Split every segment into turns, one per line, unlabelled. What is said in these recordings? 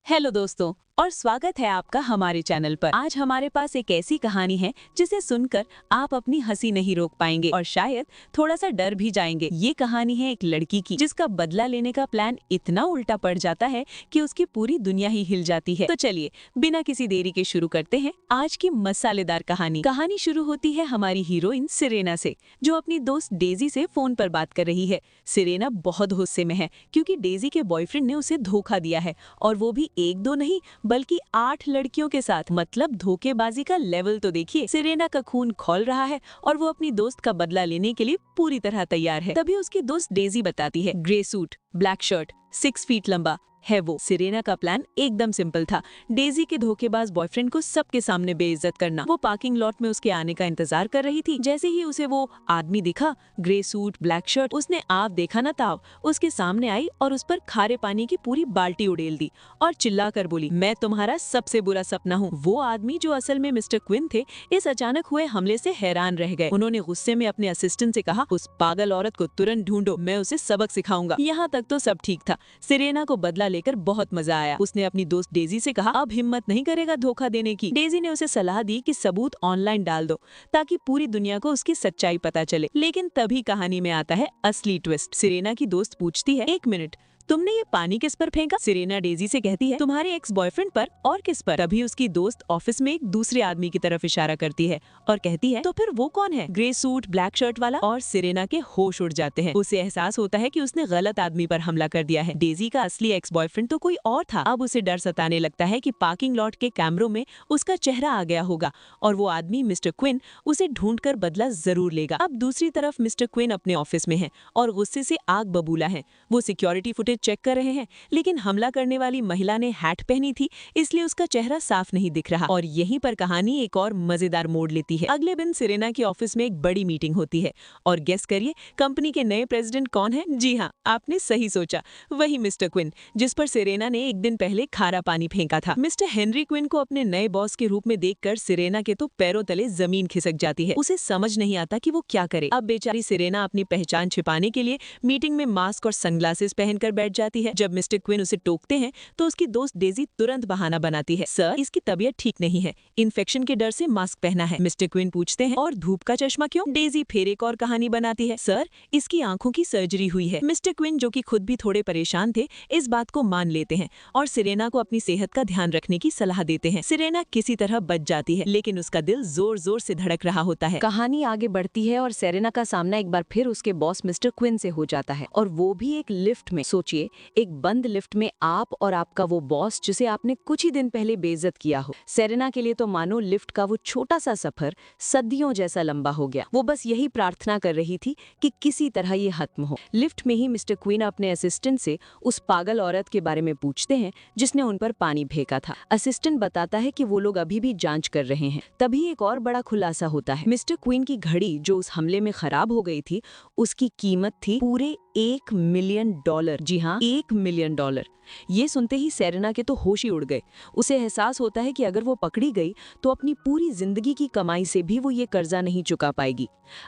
Hello दोस्तों और स्वागत है आपका हमारे चैनल पर। आज हमारे पास एक ऐसी कहानी है जिसे सुनकर आप अपनी हंसी नहीं रोक पाएंगे और शायद थोड़ा सा डर भी जाएंगे। ये कहानी है एक लड़की की जिसका बदला लेने का प्लान इतना उल्टा पड़ जाता है कि उसकी पूरी दुनिया ही हिल जाती है। तो चलिए बिना किसी देरी के शुरू करते हैं आज की मसालेदार कहानी। कहानी शुरू होती है हमारी हीरोइन सिरेना से, जो अपनी दोस्त डेजी से फोन पर बात कर रही है। सिरेना बहुत गुस्से में है क्योंकि डेजी के बॉयफ्रेंड ने उसे धोखा दिया है, और वो भी एक दो नहीं बल्कि 8 लड़कियों के साथ। मतलब धोखेबाजी का लेवल तो देखिए। सिरेना का खून खौल रहा है और वो अपनी दोस्त का बदला लेने के लिए पूरी तरह तैयार है। तभी उसकी दोस्त डेजी बताती है, grey suit, black shirt, 6 feet लंबा है वो। सिरेना का प्लान एकदम सिंपल था, डेजी के धोखेबाज बॉयफ्रेंड को सबके सामने बेइज्जत करना। वो पार्किंग लॉट में उसके आने का इंतजार कर रही थी। जैसे ही उसे वो आदमी दिखा, ग्रे सूट, ब्लैक शर्ट, उसने आप देखा ना ताव उसके सामने आई और उस पर खारे पानी की पूरी बाल्टी उड़ेल दी और चिल्लाकर बोली, मैं तुम्हारा सबसे बुरा सपना हूँ। वो आदमी, जो असल में मिस्टर क्विन थे, इस अचानक हुए हमले से हैरान रह गए। उन्होंने गुस्से में अपने असिस्टेंट से कहा, उस पागल औरत को तुरंत ढूंढो, मैं उसे सबक सिखाऊंगा। यहाँ तक तो सब ठीक था। सिरेना को बदला लेकर बहुत मजा आया। उसने अपनी दोस्त डेजी से कहा, अब हिम्मत नहीं करेगा धोखा देने की। डेजी ने उसे सलाह दी कि सबूत ऑनलाइन डाल दो ताकि पूरी दुनिया को उसकी सच्चाई पता चले। लेकिन तभी कहानी में आता है असली ट्विस्ट। सिरेना की दोस्त पूछती है, एक मिनट, तुमने ये पानी किस पर फेंका? सिरेना डेजी से कहती है, तुम्हारे एक्स बॉयफ्रेंड पर, और किस पर? तभी उसकी दोस्त ऑफिस में एक दूसरे आदमी की तरफ इशारा करती है और कहती है, तो फिर वो कौन है? ग्रे सूट, ब्लैक शर्ट वाला? और सिरेना के होश उड़ जाते हैं। उसे एहसास होता है कि उसने गलत आदमी पर हमला कर दिया है। डेजी का असली एक्स बॉयफ्रेंड तो कोई और था। अब उसे डर सताने लगता है कि पार्किंग लॉट के कैमरों में उसका चेहरा आ गया होगा और वो आदमी मिस्टर क्विन उसे ढूंढकर बदला जरूर लेगा। अब दूसरी तरफ मिस्टर क्विन अपने ऑफिस में है और गुस्से से आग बबूला है। वो सिक्योरिटी फुटेज चेक कर रहे हैं, लेकिन हमला करने वाली महिला ने हैट पहनी थी, इसलिए उसका चेहरा साफ नहीं दिख रहा। और यहीं पर कहानी एक और मजेदार मोड़ लेती है। अगले दिन सिरेना के ऑफिस में एक बड़ी मीटिंग होती है और गेस करिए कंपनी के नए प्रेसिडेंट कौन है? जी हाँ, आपने सही सोचा, वही मिस्टर क्विन, जिस पर सिरेना ने एक दिन पहले खारा पानी फेंका था। मिस्टर हेनरी क्विन को अपने नए बॉस के रूप में देखकर सिरेना के तो पैरों तले जमीन खिसक जाती है। उसे समझ नहीं आता कि वो क्या करे। अब बेचारी सिरेना अपनी पहचान छिपाने के लिए मीटिंग में मास्क और सनग्लासेस पहनकर बैठ जाती है। जब मिस्टर क्विन उसे टोकते हैं तो उसकी दोस्त डेजी तुरंत बहाना बनाती है, सर इसकी तबीयत ठीक नहीं है, इन्फेक्शन के डर से मास्क पहना है। मिस्टर क्विन पूछते हैं, और धूप का चश्मा क्यों? डेजी फिर एक और कहानी बनाती है, सर इसकी आंखों की सर्जरी हुई है। मिस्टर क्विन, जो कि खुद भी थोड़े परेशान थे, इस बात को मान लेते हैं और सिरेना को अपनी सेहत का ध्यान रखने की सलाह देते हैं। सिरेना किसी तरह बच जाती है, लेकिन उसका दिल जोर जोर से धड़क रहा होता है।
कहानी आगे बढ़ती है और सिरेना का सामना एक बार फिर उसके बॉस मिस्टर क्विन से हो जाता है, और वो भी एक लिफ्ट में। सोचिए, एक बंद लिफ्ट में आप और आपका वो बॉस जिसे आपने कुछ ही दिन पहले बेइज्जत किया हो। सिरेना के लिए तो मानो लिफ्ट का वो छोटा सा सफर सदियों जैसा लंबा हो गया। वो बस यही प्रार्थना कर रही थी कि किसी तरह ये खत्म हो। लिफ्ट में ही मिस्टर क्वीन अपने असिस्टेंट से उस पागल औरत के बारे में पूछते हैं जिसने उन पर पानी फेंका था। असिस्टेंट बताता है कि वो लोग अभी भी जांच कर रहे हैं। तभी एक और बड़ा खुलासा होता है। मिस्टर क्वीन की घड़ी, जो उस हमले में खराब हो गई थी, उसकी कीमत थी पूरे $1 मिलियन। जी हाँ, $1 मिलियन। ये सुनते ही सिरेना के तो होश ही उड़ गए। उसे एहसास होता है कि अगर वो पकड़ी गई तो अपनी पूरी जिंदगी की कमाई से भी वो ये कर्जा नहीं चुका पाएगी।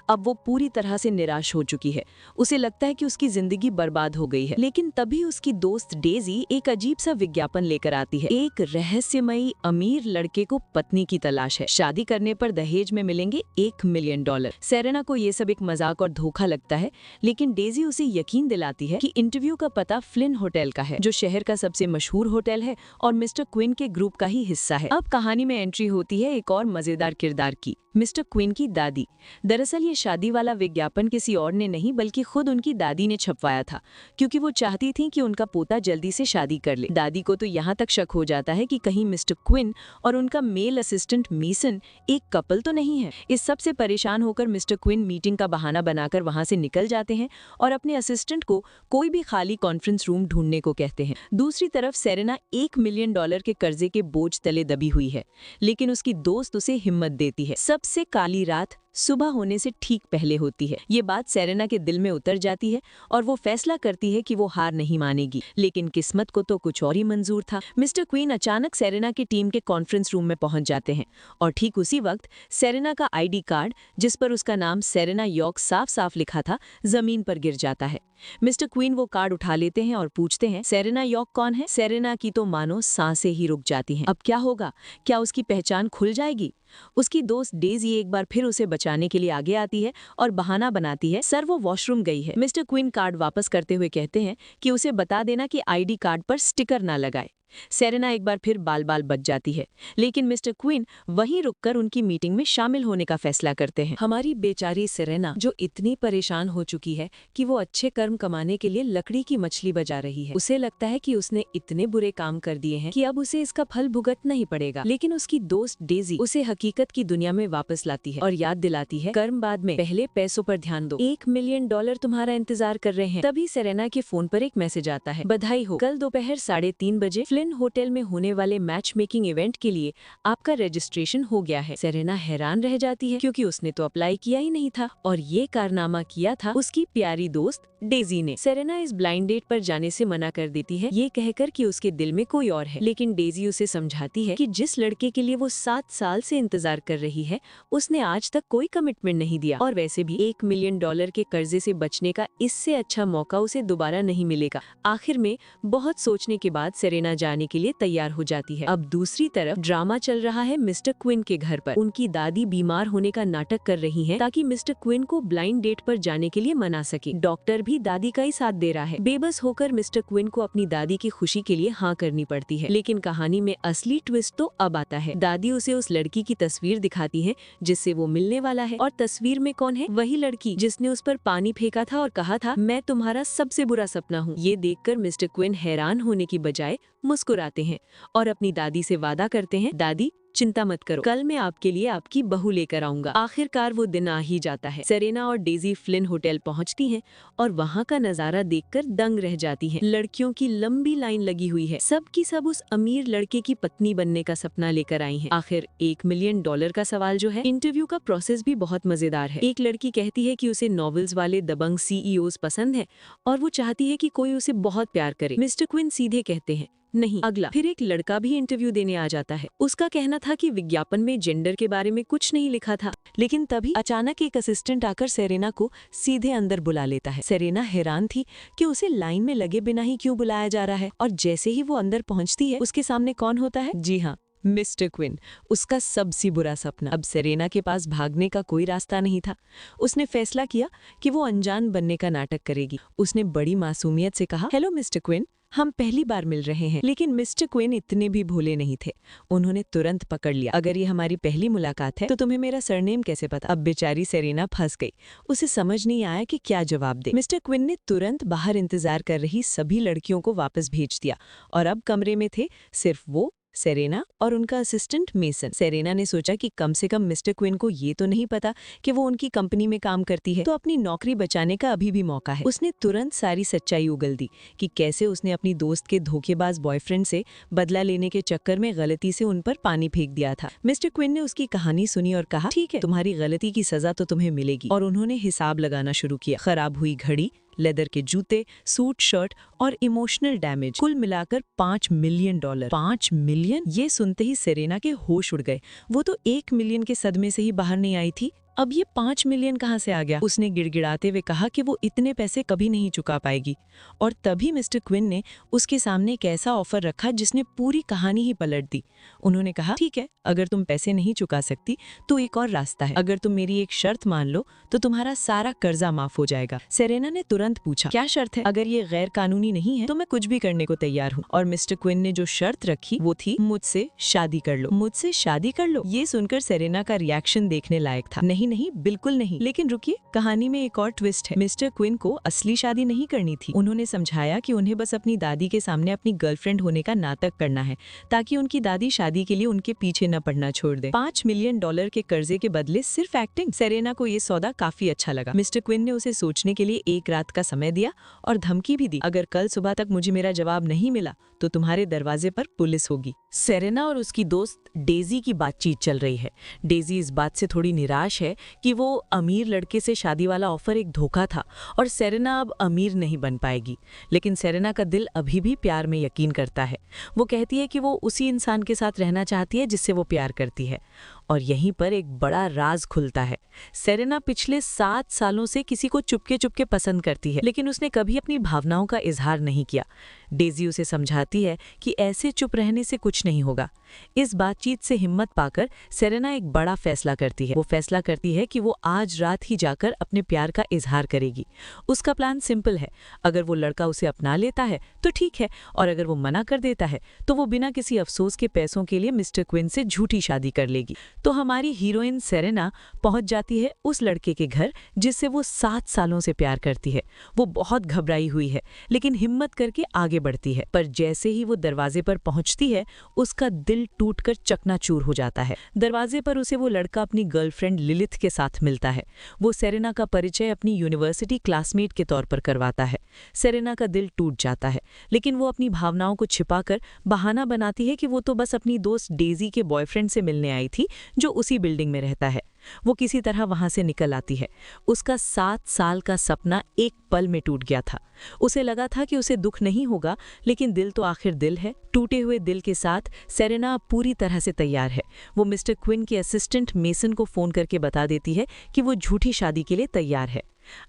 अब वो पूरी तरह से निराश हो चुकी है। उसे लगता है कि उसकी जिंदगी बर्बाद हो गई है। लेकिन तभी उसकी दोस्त डेजी एक अजीब सा विज्ञापन लेकर आती है। एक रहस्यमयी अमीर लड़के को पत्नी की तलाश है, शादी करने पर दहेज में मिलेंगे $1 मिलियन। सिरेना को ये सब एक मजाक और धोखा लगता है, लेकिन डेजी उसे यकीन दिलाती है कि इंटरव्यू का पता फ्लिन होटल का है, जो शहर का सबसे मशहूर होटल है और मिस्टर क्विन के ग्रुप का ही हिस्सा है। अब कहानी में एंट्री होती है एक और मजेदार किरदार की, मिस्टर क्विन की दादी। दरअसल ये शादी वाला विज्ञापन किसी और ने नहीं बल्कि खुद उनकी दादी ने छपवाया था, क्योंकि वो चाहती थी कि उनका पोता जल्दी से शादी कर ले। दादी को तो यहाँ तक शक हो जाता है कि कहीं मिस्टर क्विन और उनका मेल असिस्टेंट मेसन एक कपल तो नहीं है। इस सब से परेशान होकर मिस्टर क्विन मीटिंग का बहाना बनाकर वहां से निकल जाते हैं और अपने असिस्टेंट को कोई भी खाली कॉन्फ्रेंस रूम ढूंढने को कहते हैं। दूसरी तरफ सिरेना $1 मिलियन के कर्जे के बोझ तले दबी हुई है, लेकिन उसकी दोस्त उसे हिम्मत देती है। सबसे काली रात सुबह होने से ठीक पहले होती है। ये बात सेरेना के दिल में उतर जाती है और वो फैसला करती है कि वो हार नहीं मानेगी। लेकिन किस्मत को तो कुछ और ही मंजूर था। मिस्टर क्वीन अचानक सेरेना की टीम के कॉन्फ्रेंस रूम में पहुंच जाते हैं और ठीक उसी वक्त सेरेना का आईडी कार्ड, जिस पर उसका नाम सेरेना यॉर्क साफ साफ लिखा था, जमीन पर गिर जाता है। मिस्टर क्वीन वो कार्ड उठा लेते हैं और पूछते हैं, सेरेना यॉर्क कौन है? सेरेना की तो मानो सांसें ही रुक जाती हैं। अब क्या होगा? क्या उसकी पहचान खुल जाएगी? उसकी दोस्त डेजी एक बार फिर उसे बचाने के लिए आगे आती है और बहाना बनाती है, सर वो वॉशरूम गई है। मिस्टर क्वीन कार्ड वापस करते हुए कहते हैं कि उसे बता देना कि आईडी कार्ड पर स्टिकर ना लगाए। सेरेना एक बार फिर बाल बाल बच जाती है, लेकिन मिस्टर क्वीन वहीं रुककर उनकी मीटिंग में शामिल होने का फैसला करते हैं। हमारी बेचारी सेरेना जो इतनी परेशान हो चुकी है कि वो अच्छे कर्म कमाने के लिए लकड़ी की मछली बजा रही है। उसे लगता है कि उसने इतने बुरे काम कर दिए हैं कि अब उसे इसका फल भुगतना ही पड़ेगा। लेकिन उसकी दोस्त डेजी उसे हकीकत की दुनिया में वापस लाती है और याद दिलाती है, कर्म बाद में, पहले पैसों पर ध्यान दो। $1 मिलियन तुम्हारा इंतजार कर रहे हैं। तभी सेरेना के फोन पर एक मैसेज आता है, बधाई हो, कल दोपहर 3:30 बजे होटल में होने वाले मैच मेकिंग इवेंट के लिए आपका रजिस्ट्रेशन हो गया है। सेरेना हैरान रह जाती है क्योंकि उसने तो अप्लाई किया ही नहीं था और ये कारनामा किया था उसकी प्यारी दोस्त डेजी ने। सेरेना इस ब्लाइंड डेट पर जाने से मना कर देती है, ये कहकर कि उसके दिल में कोई और है। लेकिन डेजी उसे समझाती है कि जिस लड़के के लिए वो 7 साल से इंतजार कर रही है, उसने आज तक कोई कमिटमेंट नहीं दिया और वैसे भी $1 मिलियन के कर्जे से बचने का इससे अच्छा मौका उसे दोबारा नहीं मिलेगा। आखिर में बहुत सोचने के बाद सेरेना जाने के लिए तैयार हो जाती है। अब दूसरी तरफ ड्रामा चल रहा है मिस्टर क्विन के घर पर। उनकी दादी बीमार होने का नाटक कर रही है ताकि मिस्टर क्विन को ब्लाइंड डेट पर जाने के लिए मना सके। डॉक्टर भी दादी का ही साथ दे रहा है। बेबस होकर मिस्टर क्विन को अपनी दादी की खुशी के लिए हाँ करनी पड़ती है। लेकिन कहानी में असली ट्विस्ट तो अब आता है। दादी उसे उस लड़की की तस्वीर दिखाती है जिससे वो मिलने वाला है और तस्वीर में कौन है? वही लड़की जिसने उस पर पानी फेंका था और कहा था, मैं तुम्हारा सबसे बुरा सपना हूँ। ये देखकर मिस्टर क्विन हैरान होने की बजाय मुस्कुराते हैं और अपनी दादी से वादा करते हैं, दादी चिंता मत करो, कल मैं आपके लिए आपकी बहू लेकर आऊंगा। आखिरकार वो दिन आ ही जाता है। सेरेना और डेजी फ्लिन होटल पहुंचती हैं और वहां का नजारा देखकर दंग रह जाती हैं। लड़कियों की लंबी लाइन लगी हुई है। सब की सब उस अमीर लड़के की पत्नी बनने का सपना लेकर आई हैं। आखिर $1 मिलियन का सवाल जो है, इंटरव्यू का प्रोसेस भी बहुत मजेदार है। एक लड़की कहती है कि उसे नॉवेल्स वाले दबंग CEOs पसंद है और वो चाहती है कि कोई उसे बहुत प्यार करे। मिस्टर क्विन सीधे कहते हैं, नहीं, अगला। फिर एक लड़का भी इंटरव्यू देने आ जाता है। उसका कहना था कि विज्ञापन में जेंडर के बारे में कुछ नहीं लिखा था। लेकिन तभी अचानक एक असिस्टेंट आकर सेरेना को सीधे अंदर बुला लेता है। सेरेना हैरान थी कि उसे लाइन में लगे बिना ही क्यों बुलाया जा रहा है और जैसे ही वो अंदर पहुंचती है, उसके सामने कौन होता है? जी हाँ, मिस्टर क्विन, उसका सबसे बुरा सपना। अब सेरेना के पास भागने का कोई रास्ता नहीं था। उसने फैसला किया कि वो अनजान बनने का नाटक करेगी। उसने बड़ी मासूमियत से कहा, हेलो मिस्टर क्विन, हम पहली बार मिल रहे हैं। लेकिन मिस्टर क्विन इतने भी भोले नहीं थे। उन्होंने तुरंत पकड़ लिया, अगर ये हमारी पहली मुलाकात है तो तुम्हें मेरा सरनेम कैसे पता? अब बेचारी सेरेना फंस गई। उसे समझ नहीं आया कि क्या जवाब दे। मिस्टर क्विन ने तुरंत बाहर इंतजार कर रही सभी लड़कियों को वापस भेज दिया और अब कमरे में थे सिर्फ वो, सेरेना और उनका असिस्टेंट मेसन। सेरेना ने सोचा कि कम से कम मिस्टर क्विन को ये तो नहीं पता कि वो उनकी कंपनी में काम करती है, तो अपनी नौकरी बचाने का अभी भी मौका है। उसने तुरंत सारी सच्चाई उगल दी कि कैसे उसने अपनी दोस्त के धोखेबाज बॉयफ्रेंड से बदला लेने के चक्कर में गलती से उन पर पानी फेंक दिया था। मिस्टर क्विन ने उसकी कहानी सुनी और कहा, ठीक है, तुम्हारी गलती की सजा तो तुम्हें मिलेगी। और उन्होंने हिसाब लगाना शुरू किया। खराब हुई घड़ी, लेदर के जूते, सूट शर्ट और इमोशनल डैमेज, कुल मिलाकर $5 मिलियन। 5 मिलियन? ये सुनते ही सेरेना के होश उड़ गए। वो तो 1 मिलियन के सदमे से ही बाहर नहीं आई थी, अब ये 5 मिलियन कहाँ से आ गया? उसने गिड़गिड़ाते हुए कहा कि वो इतने पैसे कभी नहीं चुका पाएगी। और तभी मिस्टर क्विन ने उसके सामने एक ऐसा ऑफर रखा जिसने पूरी कहानी ही पलट दी। उन्होंने कहा, ठीक है, अगर तुम पैसे नहीं चुका सकती तो एक और रास्ता है। अगर तुम मेरी एक शर्त मान लो तो तुम्हारा सारा कर्जा माफ हो जाएगा। सेरेना ने तुरंत पूछा, क्या शर्त है? अगर ये गैर कानूनी नहीं है तो मैं कुछ भी करने को तैयार हूँ। और मिस्टर क्विन ने जो शर्त रखी वो थी, मुझसे शादी कर लो। मुझसे शादी कर लो? ये सुनकर सेरेना का रिएक्शन देखने लायक था। नहीं, बिल्कुल नहीं। लेकिन रुकिए, कहानी में एक और ट्विस्ट है। मिस्टर क्विन को असली शादी नहीं करनी थी। उन्होंने समझाया कि उन्हें बस अपनी दादी के सामने अपनी गर्लफ्रेंड होने का नाटक करना है ताकि उनकी दादी शादी के लिए उनके पीछे न पड़ना छोड़ दे। $5 मिलियन के कर्जे के बदले सिर्फ एक्टिंग। सेरेना को ये सौदा काफी अच्छा लगा। मिस्टर क्विन ने उसे सोचने के लिए 1 रात का समय दिया और धमकी भी दी, अगर कल सुबह तक मुझे मेरा जवाब नहीं मिला तो तुम्हारे दरवाजे पर पुलिस होगी। सेरेना और उसकी दोस्त डेजी की बातचीत चल रही है। डेजी इस बात से थोड़ी निराश है
है कि वो अमीर लड़के से शादी वाला ऑफर एक धोखा था और सेरेना अब अमीर नहीं बन पाएगी। लेकिन सेरेना का दिल अभी भी प्यार में यकीन करता है। वो कहती है कि वो उसी इंसान के साथ रहना चाहती है जिससे वो प्यार करती है। और यहीं पर एक बड़ा राज खुलता है। सेरेना पिछले 7 सालों से किसी को चुपके चुपके पसंद करती है, लेकिन उसने कभी अपनी भावनाओं का इजहार नहीं किया। डेजी उसे समझाती है कि ऐसे चुप रहने से कुछ नहीं होगा। इस बातचीत से हिम्मत पाकर सेरेना एक बड़ा फैसला करती है। वो फैसला करती है कि वो आज रात ही जाकर अपने प्यार का इजहार करेगी। उसका प्लान सिंपल है, अगर वो लड़का उसे अपना लेता है तो ठीक है, और अगर वो मना कर देता है तो वो बिना किसी अफसोस के पैसों के लिए मिस्टर क्विन से झूठी शादी कर लेगी। तो हमारी हीरोइन सेरेना पहुंच जाती है उस लड़के के घर जिससे वो 7 सालों से प्यार करती है। वो बहुत घबराई हुई है, लेकिन हिम्मत करके आगे बढ़ती है। पर जैसे ही वो दरवाजे पर पहुंचती है, उसका दिल टूटकर चकनाचूर हो जाता है। दरवाजे पर उसे वो लड़का अपनी गर्लफ्रेंड लिलिथ के साथ मिलता है। वो सेरेना का परिचय अपनी यूनिवर्सिटी क्लासमेट के तौर पर करवाता है। सेरेना का दिल टूट जाता है, लेकिन वो अपनी भावनाओं को छिपाकर बहाना बनाती है कि वो तो बस अपनी दोस्त डेजी के बॉयफ्रेंड से मिलने आई थी जो उसी बिल्डिंग में रहता है। वो किसी तरह वहां से निकल आती है। उसका 7 साल का सपना एक पल में टूट गया था। उसे लगा था कि उसे दुख नहीं होगा, लेकिन दिल तो आखिर दिल है। टूटे हुए दिल के साथ सेरेना पूरी तरह से तैयार है। वो मिस्टर क्विन के असिस्टेंट मेसन को फोन करके बता देती है कि वो झूठी शादी के लिए तैयार है।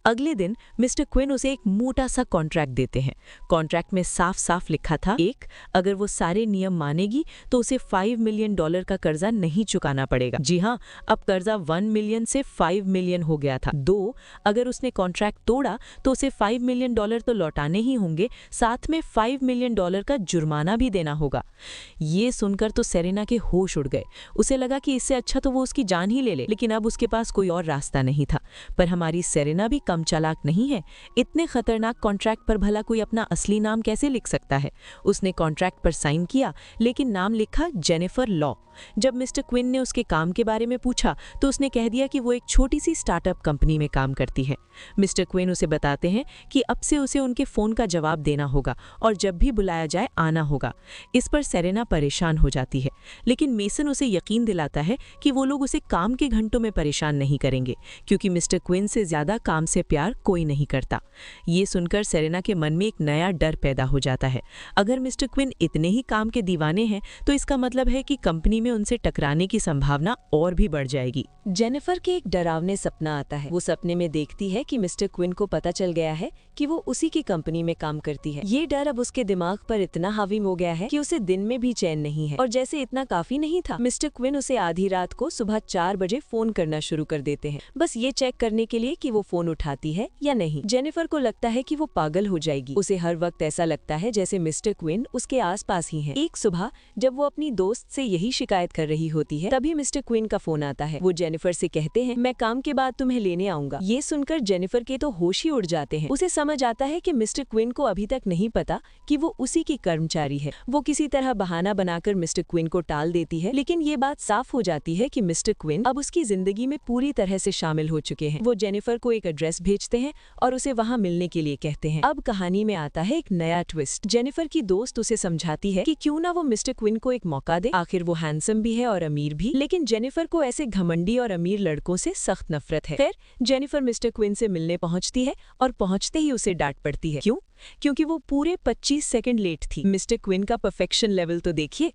अगले दिन मिस्टर क्विन उसे एक मोटा सा कॉन्ट्रैक्ट देते हैं। कॉन्ट्रैक्ट में साफ साफ लिखा था, 1, अगर वो सारे नियम मानेगी तो उसे $5 मिलियन का कर्जा नहीं चुकाना पड़ेगा। जी हाँ, अब कर्जा 1 मिलियन से 5 मिलियन हो गया था। 2, अगर उसने कॉन्ट्रैक्ट तोड़ा तो उसे $5 मिलियन तो लौटाने ही होंगे, साथ में $5 मिलियन का जुर्माना भी देना होगा। ये सुनकर तो सेरेना के होश उड़ गए। उसे लगा कि इससे अच्छा तो वो उसकी जान ही ले ले, लेकिन अब उसके पास कोई और रास्ता नहीं था। पर हमारी सेरेना भी कम चालाक नहीं है। इतने खतरनाक कॉन्ट्रैक्ट पर भला कोई अपना असली नाम कैसे लिख सकता है? उसने कॉन्ट्रैक्ट पर साइन किया, लेकिन नाम लिखा जेनिफर लॉ। जब मिस्टर क्विन ने उसके काम के बारे में पूछा तो उसने कह दिया कि वो एक छोटी सी स्टार्टअप कंपनी में काम करती है। मिस्टर क्विन उसे बताते हैं कि अब से उसे उनके फोन का जवाब देना होगा और जब भी बुलाया जाए आना होगा। इस पर सेरेना परेशान हो जाती है, लेकिन मेसन उसे यकीन दिलाता है कि वो लोग उसे काम के घंटों में परेशान नहीं करेंगे, क्योंकि मिस्टर क्विन से ज्यादा काम से प्यार कोई नहीं करता। ये सुनकर सेरेना के मन में एक नया डर पैदा हो जाता है। अगर मिस्टर क्विन इतने ही काम के दीवाने हैं तो इसका मतलब है कि कंपनी में उनसे टकराने की संभावना और भी बढ़ जाएगी।
जेनिफर के एक डरावने सपना आता है। वो सपने में देखती है कि मिस्टर क्विन को पता चल गया है कि वो उसी की कंपनी में काम करती है। ये डर अब उसके दिमाग पर इतना हावी हो गया है कि उसे दिन में भी चैन नहीं है। और जैसे इतना काफी नहीं था, मिस्टर क्विन उसे आधी रात को सुबह 4 बजे फोन करना शुरू कर देते हैं, बस ये चेक करने के लिए कि वो फोन उठाती है या नहीं। जेनिफर को लगता है कि वो पागल हो जाएगी। उसे हर वक्त ऐसा लगता है जैसे मिस्टर क्विन उसके आसपास ही है। एक सुबह जब वो अपनी दोस्त से यही शिकायत कर रही होती है, तभी मिस्टर क्विन का फोन आता है। वो जेनिफर से कहते हैं, मैं काम के बाद तुम्हें लेने आऊंगा। ये सुनकर जेनिफर के तो होश ही उड़ जाते हैं। उसे समझ आता है कि मिस्टर क्विन को अभी तक नहीं पता कि वो उसी की कर्मचारी है। वो किसी तरह बहाना बनाकर मिस्टर क्विन को टाल देती है, लेकिन ये बात साफ हो जाती है कि मिस्टर क्विन अब उसकी जिंदगी में पूरी तरह से शामिल हो चुके हैं। वो जेनिफर को एक एड्रेस भेजते हैं और उसे वहां मिलने के लिए कहते हैं। अब कहानी में आता है एक नया ट्विस्ट। जेनिफर की दोस्त उसे समझाती है कि क्यों ना वो मिस्टर क्विन को एक मौका दे, आखिर वो हैंडसम भी है और अमीर भी। लेकिन जेनिफर को ऐसे घमंडी और अमीर लड़कों से सख्त नफरत है। फिर जेनिफर मिस्टर क्विन से मिलने पहुंचती है और पहुंचते ही उसे डांट पड़ती है। क्यों? क्योंकि वो पूरे 25 सेकंड लेट थी। मिस्टर क्विन का परफेक्शन लेवल तो देखिए।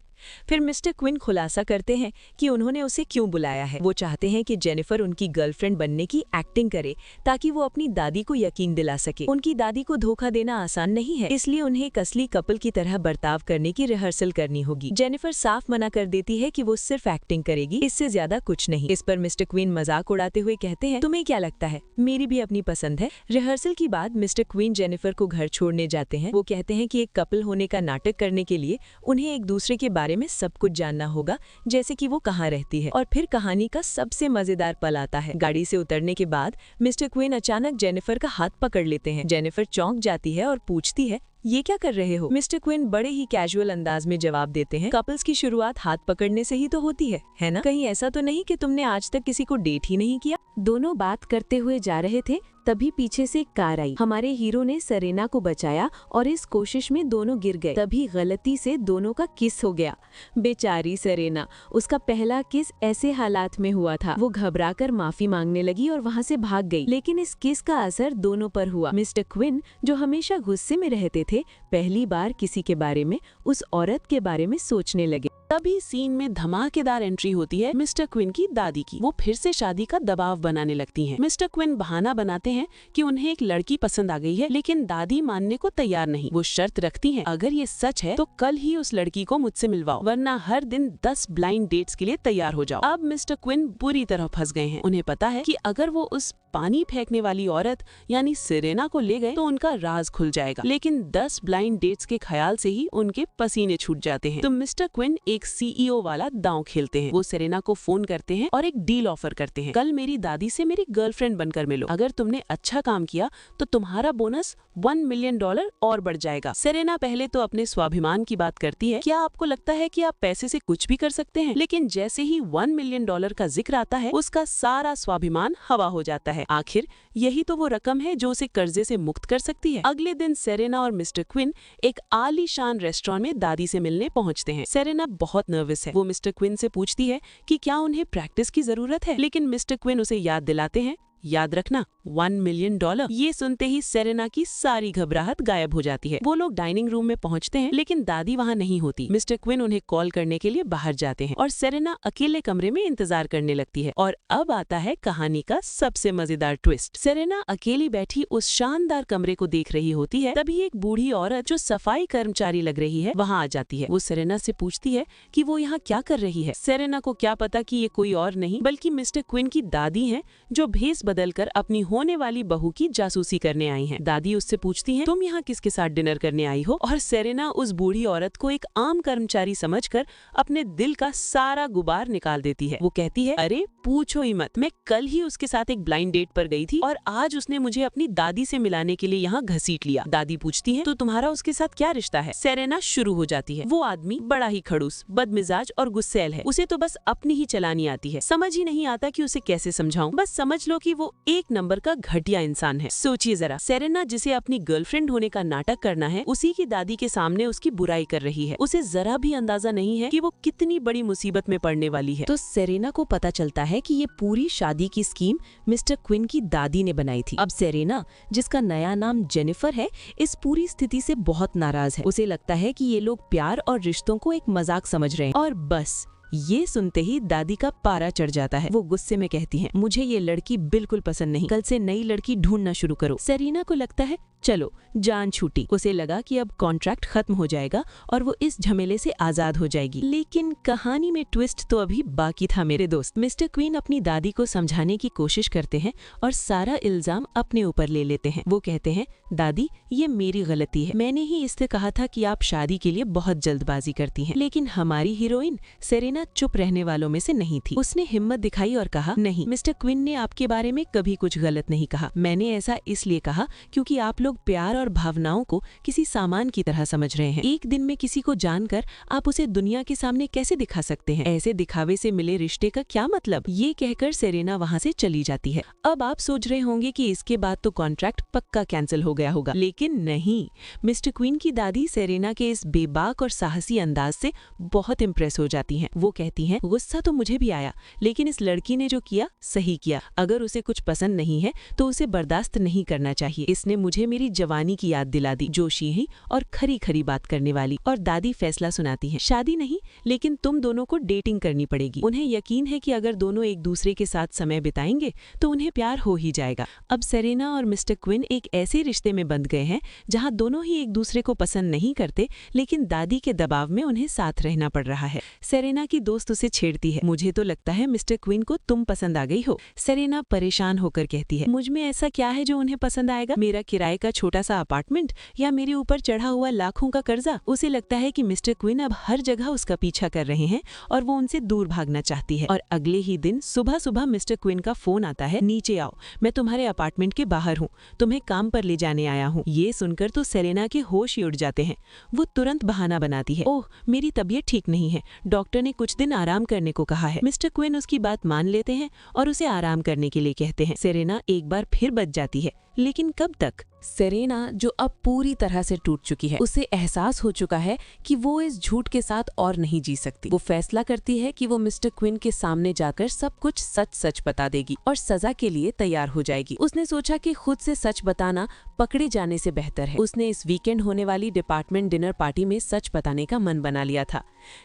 फिर मिस्टर क्विन खुलासा करते हैं कि उन्होंने उसे क्यों बुलाया है। वो चाहते हैं कि जेनिफर उनकी गर्लफ्रेंड बनने की एक्टिंग करे ताकि वो अपनी दादी को यकीन दिला सके। उनकी दादी को धोखा देना आसान नहीं है, इसलिए उन्हें एक असली कपल की तरह बर्ताव करने की रिहर्सल करनी होगी। जेनिफर साफ मना कर देती है कि वो सिर्फ एक्टिंग करेगी, इससे ज्यादा कुछ नहीं। इस पर मिस्टर क्विन मजाक उड़ाते हुए कहते हैं, तुम्हें क्या लगता है, मेरी भी अपनी पसंद है। रिहर्सल के बाद मिस्टर क्विन जेनिफर को घर छोड़ने जाते हैं। वो कहते हैं कि एक कपल होने का नाटक करने के लिए उन्हें एक दूसरे के बारे में सब कुछ जानना होगा, जैसे कि वो कहाँ रहती है। और फिर कहानी का सबसे मजेदार पल आता है। गाड़ी से उतरने के बाद मिस्टर क्विन अचानक जेनिफर का हाथ पकड़ लेते हैं। जेनिफर चौंक जाती है और पूछती है, ये क्या कर रहे हो? मिस्टर क्विन बड़े ही कैजुअल अंदाज में जवाब देते हैं, कपल्स की शुरुआत हाथ पकड़ने से ही तो होती है ना? कहीं ऐसा तो नहीं कि तुमने आज तक किसी को डेट ही नहीं किया? दोनों बात करते हुए जा रहे थे, तभी पीछे से एक कार आई। हमारे हीरो ने सेरेना को बचाया और इस कोशिश में दोनों गिर गए। तभी गलती से दोनों का किस हो गया। बेचारी सेरेना, उसका पहला किस ऐसे हालात में हुआ था। वो घबराकर माफी मांगने लगी और वहाँ से भाग गई। लेकिन इस किस का असर दोनों पर हुआ। मिस्टर क्विन, जो हमेशा गुस्से में रहते थे, पहली बार किसी के बारे में, उस औरत के बारे में सोचने लगे।
तभी सीन में धमाकेदार एंट्री होती है मिस्टर क्विन की दादी की। वो फिर से शादी का दबाव बनाने लगती हैं। मिस्टर क्विन बहाना बनाते हैं कि उन्हें एक लड़की पसंद आ गई है, लेकिन दादी मानने को तैयार नहीं। वो शर्त रखती हैं, अगर ये सच है तो कल ही उस लड़की को मुझसे मिलवाओ, वरना हर दिन 10 ब्लाइंड डेट्स के लिए तैयार हो जाओ। अब मिस्टर क्विन बुरी तरह फंस गए हैं। उन्हें पता है कि अगर वो उस पानी फेंकने वाली औरत यानी सेरेना को ले गए तो उनका राज खुल जाएगा। लेकिन 10 ब्लाइंड डेट्स के ख्याल से ही उनके पसीने छूट जाते हैं। तो मिस्टर क्विन एक CEO वाला दांव खेलते हैं। वो सेरेना को फोन करते हैं और एक डील ऑफर करते हैं, कल मेरी दादी से मेरी गर्लफ्रेंड बनकर मिलो। अगर तुमने अच्छा काम किया तो तुम्हारा बोनस $1 मिलियन और बढ़ जाएगा। सेरेना पहले तो अपने स्वाभिमान की बात करती है, क्या आपको लगता है कि आप पैसे से कुछ भी कर सकते हैं? लेकिन जैसे ही $1 मिलियन का जिक्र आता है, उसका सारा स्वाभिमान हवा हो जाता है। आखिर यही तो वो रकम है जो उसे कर्जे से मुक्त कर सकती है। अगले दिन सेरेना और मिस्टर क्विन एक आलीशान रेस्टोरेंट में दादी से मिलने पहुंचते हैं। सेरेना बहुत नर्वस है। वो मिस्टर क्विन से पूछती है कि क्या उन्हें प्रैक्टिस की जरूरत है, लेकिन मिस्टर क्विन उसे याद दिलाते हैं, याद रखना $1 मिलियन। ये सुनते ही सेरेना की सारी घबराहट गायब हो जाती है। वो लोग डाइनिंग रूम में पहुंचते हैं, लेकिन दादी वहां नहीं होती। मिस्टर क्विन उन्हें कॉल करने के लिए बाहर जाते हैं और सेरेना अकेले कमरे में इंतजार करने लगती है। और अब आता है कहानी का सबसे मजेदार ट्विस्ट। सेरेना अकेली बैठी उस शानदार कमरे को देख रही होती है, तभी एक बूढ़ी औरत जो सफाई कर्मचारी लग रही है वहाँ आ जाती है। वो सेरेना से पूछती है कि वो यहाँ क्या कर रही है। सेरेना को क्या पता कि ये कोई और नहीं बल्कि मिस्टर क्विन की दादी है, जो भेस बदलकर अपनी होने वाली बहू की जासूसी करने आई हैं। दादी उससे पूछती हैं, तुम यहाँ किसके साथ डिनर करने आई हो? और सेरेना उस बूढ़ी औरत को एक आम कर्मचारी समझकर अपने दिल का सारा गुबार निकाल देती है। वो कहती है, अरे पूछो ही मत, मैं कल ही उसके साथ एक ब्लाइंड डेट पर गई थी और आज उसने मुझे अपनी दादी से मिलाने के लिए यहाँ घसीट लिया। दादी पूछती है, तो तुम्हारा उसके साथ क्या रिश्ता है? सेरेना शुरू हो जाती है, वो आदमी बड़ा ही खड़ूस, बदमिजाज और गुस्सैल है। उसे तो बस अपनी ही चलानी आती है। समझ ही नहीं आता कि उसे कैसे समझाऊं। बस समझ लो कि वो एक नंबर का घटिया इंसान है। सोचिए जरा, सेरेना जिसे अपनी गर्लफ्रेंड होने का नाटक करना है, उसी की दादी के सामने उसकी बुराई कर रही है। उसे जरा भी अंदाजा नहीं है कि वो कितनी बड़ी मुसीबत में पड़ने वाली है।
तो सेरेना को पता चलता है कि ये पूरी शादी की स्कीम मिस्टर क्विन की दादी ने बनाई थी। अब सेरेना, जिसका नया नाम जेनिफर है, इस पूरी स्थिति से बहुत नाराज है। उसे लगता है कि ये लोग प्यार और रिश्तों को एक मजाक समझ रहे हैं। और बस ये सुनते ही दादी का पारा चढ़ जाता है। वो गुस्से में कहती हैं, मुझे ये लड़की बिल्कुल पसंद नहीं, कल से नई लड़की ढूंढना शुरू करो। सेरेना को लगता है चलो जान छूटी। उसे लगा कि अब कॉन्ट्रैक्ट खत्म हो जाएगा और वो इस झमेले से आजाद हो जाएगी। लेकिन कहानी में ट्विस्ट तो अभी बाकी था मेरे दोस्त। मिस्टर क्वीन अपनी दादी को समझाने की कोशिश करते हैं और सारा इल्जाम अपने ऊपर ले लेते हैं। वो कहते हैं, दादी ये मेरी गलती है, मैंने ही इससे कहा था कि आप शादी के लिए बहुत जल्दबाजी करती हैं। लेकिन हमारी हीरोइन सेरेना चुप रहने वालों में से नहीं थी। उसने हिम्मत दिखाई और कहा, नहीं, मिस्टर क्वीन ने आपके बारे में कभी कुछ गलत नहीं कहा। मैंने ऐसा इसलिए कहा क्योंकि आप लोग प्यार और भावनाओं को किसी सामान की तरह समझ रहे हैं। एक दिन में किसी को जानकर आप उसे दुनिया के सामने कैसे दिखा सकते हैं? ऐसे दिखावे से मिले रिश्ते का क्या मतलब? ये कहकर सेरेना वहाँ से चली जाती है। अब आप सोच रहे होंगे कि इसके बाद तो कॉन्ट्रैक्ट पक्का कैंसिल हो गया होगा, लेकिन नहीं। मिस्टर क्वीन की दादी सेरेना के इस बेबाक और साहसी अंदाज से बहुत इम्प्रेस हो जाती हैं। वो कहती हैं, गुस्सा तो मुझे भी आया, लेकिन इस लड़की ने जो किया सही किया। अगर उसे कुछ पसंद नहीं है तो उसे बर्दाश्त नहीं करना चाहिए। इसने मुझे मेरी जवानी की याद दिला दी, जोशी ही और खरी खरी बात करने वाली। और दादी फैसला सुनाती है, शादी नहीं, लेकिन तुम दोनों को डेटिंग करनी पड़ेगी। उन्हें यकीन है कि अगर दोनों एक दूसरे के साथ समय बिताएंगे तो उन्हें प्यार हो ही जाएगा। अब सेरेना और मिस्टर क्विन एक ऐसे रिश्ते में बंध गए हैं जहाँ दोनों ही एक दूसरे को पसंद नहीं करते, लेकिन दादी के दबाव में उन्हें साथ रहना पड़ रहा है। सेरेना की दोस्त उसे छेड़ती है, मुझे तो लगता है मिस्टर क्विन को तुम पसंद आ गई हो। सेरेना परेशान होकर कहती है, मुझ में ऐसा क्या है जो उन्हें पसंद आएगा? मेरा किराए का छोटा सा अपार्टमेंट या मेरे ऊपर चढ़ा हुआ लाखों का कर्जा? उसे लगता है कि मिस्टर क्विन अब हर जगह उसका पीछा कर रहे हैं और वो उनसे दूर भागना चाहती है। और अगले ही दिन सुबह सुबह मिस्टर क्विन का फोन आता है, नीचे आओ, मैं तुम्हारे अपार्टमेंट के बाहर हूँ, तुम्हें काम पर ले जाने आया हूँ। ये सुनकर तो सेरेना के होश ही उड़ जाते हैं। वो तुरंत बहाना बनाती है, ओह मेरी तबीयत ठीक नहीं है, डॉक्टर ने कुछ
कुछ दिन आराम करने को कहा है। मिस्टर क्विन उसकी बात मान लेते हैं और उसे आराम करने के लिए कहते हैं। सेरेना एक बार फिर बच जाती है, लेकिन कब तक? सेरेना, जो अब पूरी तरह से टूट चुकी है, उसे एहसास हो चुका है कि वो इस झूठ के साथ और नहीं जी सकती। वो फैसला करती है कि वो मिस्टर क्विन के सामने जाकर सब कुछ सच सच बता देगी और सजा के लिए तैयार हो जाएगी। उसने सोचा कि खुद से सच बताना पकड़े जाने से बेहतर है। उसने इस वीकेंड होने वाली डिपार्टमेंट डिनर पार्टी में सच बताने का मन बना लिया था,